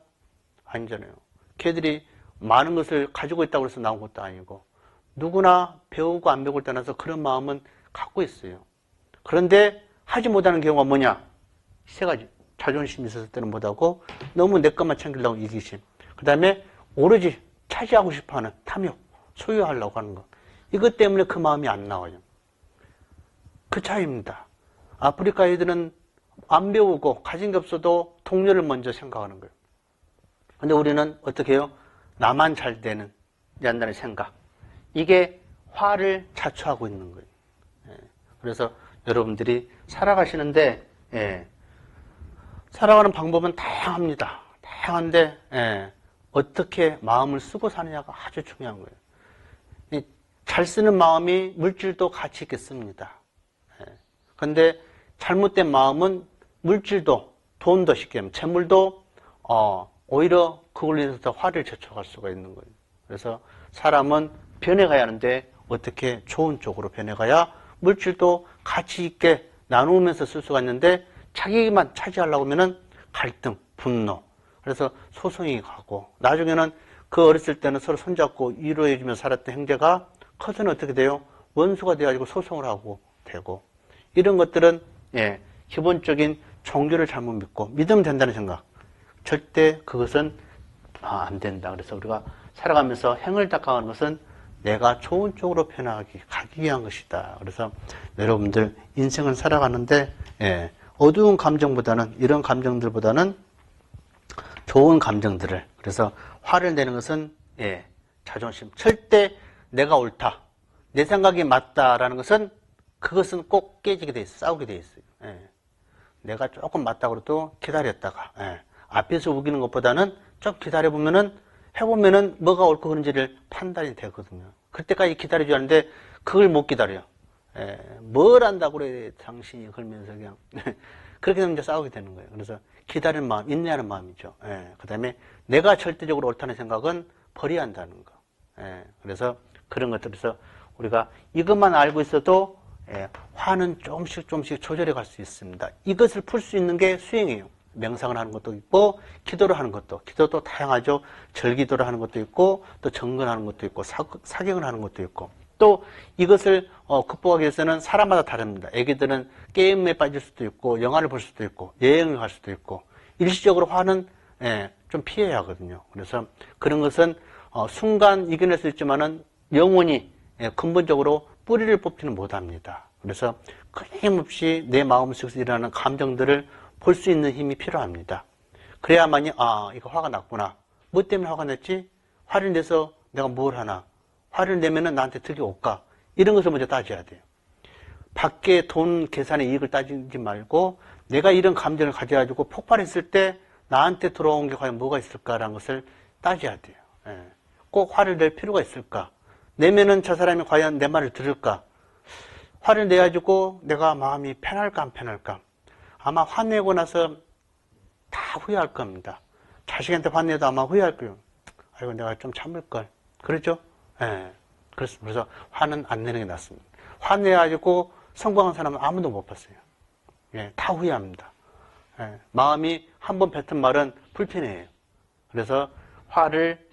S1: 아니잖아요. 걔들이 많은 것을 가지고 있다고 해서 나온 것도 아니고 누구나 배우고 안 배우고 떠나서 그런 마음은 갖고 있어요. 그런데 하지 못하는 경우가 뭐냐? 세 가지. 자존심이 있었을 때는 못하고 너무 내 것만 챙기려고 이기심. 그 다음에 오로지 차지하고 싶어하는 탐욕, 소유하려고 하는 것. 이것 때문에 그 마음이 안 나와요. 그 차이입니다. 아프리카 애들은 안 배우고 가진 게 없어도 동료를 먼저 생각하는 거예요. 근데 우리는 어떻게 해요? 나만 잘 되는 옛날의 생각. 이게 화를 자초하고 있는 거예요. 그래서 여러분들이 살아가시는데 살아가는 방법은 다양합니다. 다양한데 어떻게 마음을 쓰고 사느냐가 아주 중요한 거예요. 잘 쓰는 마음이 물질도 가치 있게 씁니다. 그런데 잘못된 마음은 물질도, 돈도 쉽게 하면 재물도 오히려 그걸로 인해서 더 화를 자초할 수가 있는 거예요. 그래서 사람은 변해가야 하는데 어떻게 좋은 쪽으로 변해가야 물질도 가치 있게 나누면서 쓸 수가 있는데 자기만 차지하려고 하면은 갈등, 분노. 그래서 소송이 가고 나중에는 그 어렸을 때는 서로 손잡고 위로해주며 살았던 형제가 커서는 어떻게 돼요? 원수가 돼가지고 소송을 하고 되고 이런 것들은 기본적인 종교를 잘못 믿고 믿으면 된다는 생각. 절대 그것은 안 된다. 그래서 우리가 살아가면서 행을 닦아가는 것은 내가 좋은 쪽으로 변화하기 가기 위한 것이다. 그래서 여러분들 인생을 살아가는데 어두운 감정보다는 이런 감정들보다는 좋은 감정들을 그래서 화를 내는 것은 자존심. 절대 내가 옳다. 내 생각이 맞다라는 것은 그것은 꼭 깨지게 돼 있어요. 싸우게 돼 있어요. 내가 조금 맞다고 그래도 기다렸다가 앞에서 우기는 것보다는 좀 기다려보면은 해보면은 뭐가 옳고 그런지를 판단이 되거든요. 그때까지 기다려줘야 하는데 그걸 못 기다려요. 뭘 안다고 그래 당신이 그러면서 그냥 그렇게 되면 이제 싸우게 되는 거예요. 그래서 기다리는 마음, 인내하는 마음이죠. 그 다음에 내가 절대적으로 옳다는 생각은 버려야 한다는 거. 그래서 그런 것들에서 우리가 이것만 알고 있어도 화는 조금씩 조절해 갈 수 있습니다. 이것을 풀 수 있는 게 수행이에요. 명상을 하는 것도 있고 기도를 하는 것도 기도도 다양하죠. 절기도를 하는 것도 있고 또 정근하는 것도 있고 사경을 하는 것도 있고 또 이것을 극복하기 위해서는 사람마다 다릅니다. 애기들은 게임에 빠질 수도 있고 영화를 볼 수도 있고 여행을 갈 수도 있고 일시적으로 화는 좀 피해야 하거든요. 그래서 그런 것은 순간 이겨낼 수 있지만은 영원히 근본적으로 뿌리를 뽑지는 못합니다. 그래서 끊임없이 내 마음속에서 일어나는 감정들을 볼 수 있는 힘이 필요합니다. 그래야만이 이거 화가 났구나. 뭐 때문에 화가 났지? 화를 내서 내가 뭘 하나? 화를 내면은 나한테 득이 올까? 이런 것을 먼저 따져야 돼요. 밖에 돈 계산의 이익을 따지지 말고 내가 이런 감정을 가져가지고 폭발했을 때 나한테 돌아온 게 과연 뭐가 있을까라는 것을 따져야 돼요. 꼭 화를 낼 필요가 있을까? 내면은 저 사람이 과연 내 말을 들을까? 화를 내가지고 내가 마음이 편할까 안 편할까? 아마 화내고 나서 다 후회할 겁니다. 자식한테 화내도 아마 후회할 거예요. 아이고 내가 좀 참을걸. 그렇죠? 그렇습니다. 그래서 화는 안 내는 게 낫습니다. 화내가지고 성공한 사람은 아무도 못 봤어요. 다 후회합니다. 마음이 한번 뱉은 말은 불편해요. 그래서 화를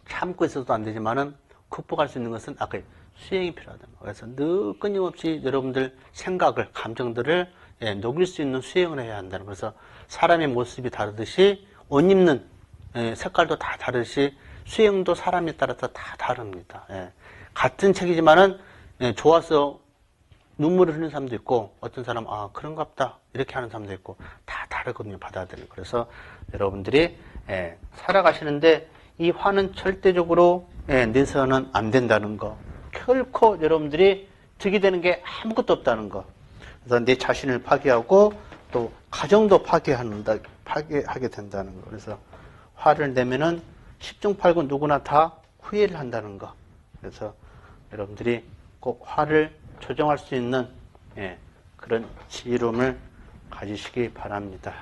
S1: 참고 있어도 안 되지만은 극복할 수 있는 것은 아까 수행이 필요하다는 거예요. 그래서 늘 끊임없이 여러분들 생각을, 감정들을 녹일 수 있는 수행을 해야 한다는 거예요. 그래서 사람의 모습이 다르듯이 옷 입는 색깔도 다 다르듯이 수행도 사람에 따라서 다 다릅니다. 같은 책이지만은 좋아서 눈물을 흘리는 사람도 있고 어떤 사람은 그런갑다 이렇게 하는 사람도 있고 다 다르거든요. 받아들이는. 그래서 여러분들이 살아가시는데 이 화는 절대적으로 내서는 안 된다는 거. 결코 여러분들이 득이 되는 게 아무것도 없다는 거. 그래서 내 자신을 파괴하고 또 가정도 파괴하게 된다는 거. 그래서 화를 내면은 10중 8구 누구나 다 후회를 한다는 거. 그래서 여러분들이 꼭 화를 조정할 수 있는 그런 지혜로움을 가지시기 바랍니다.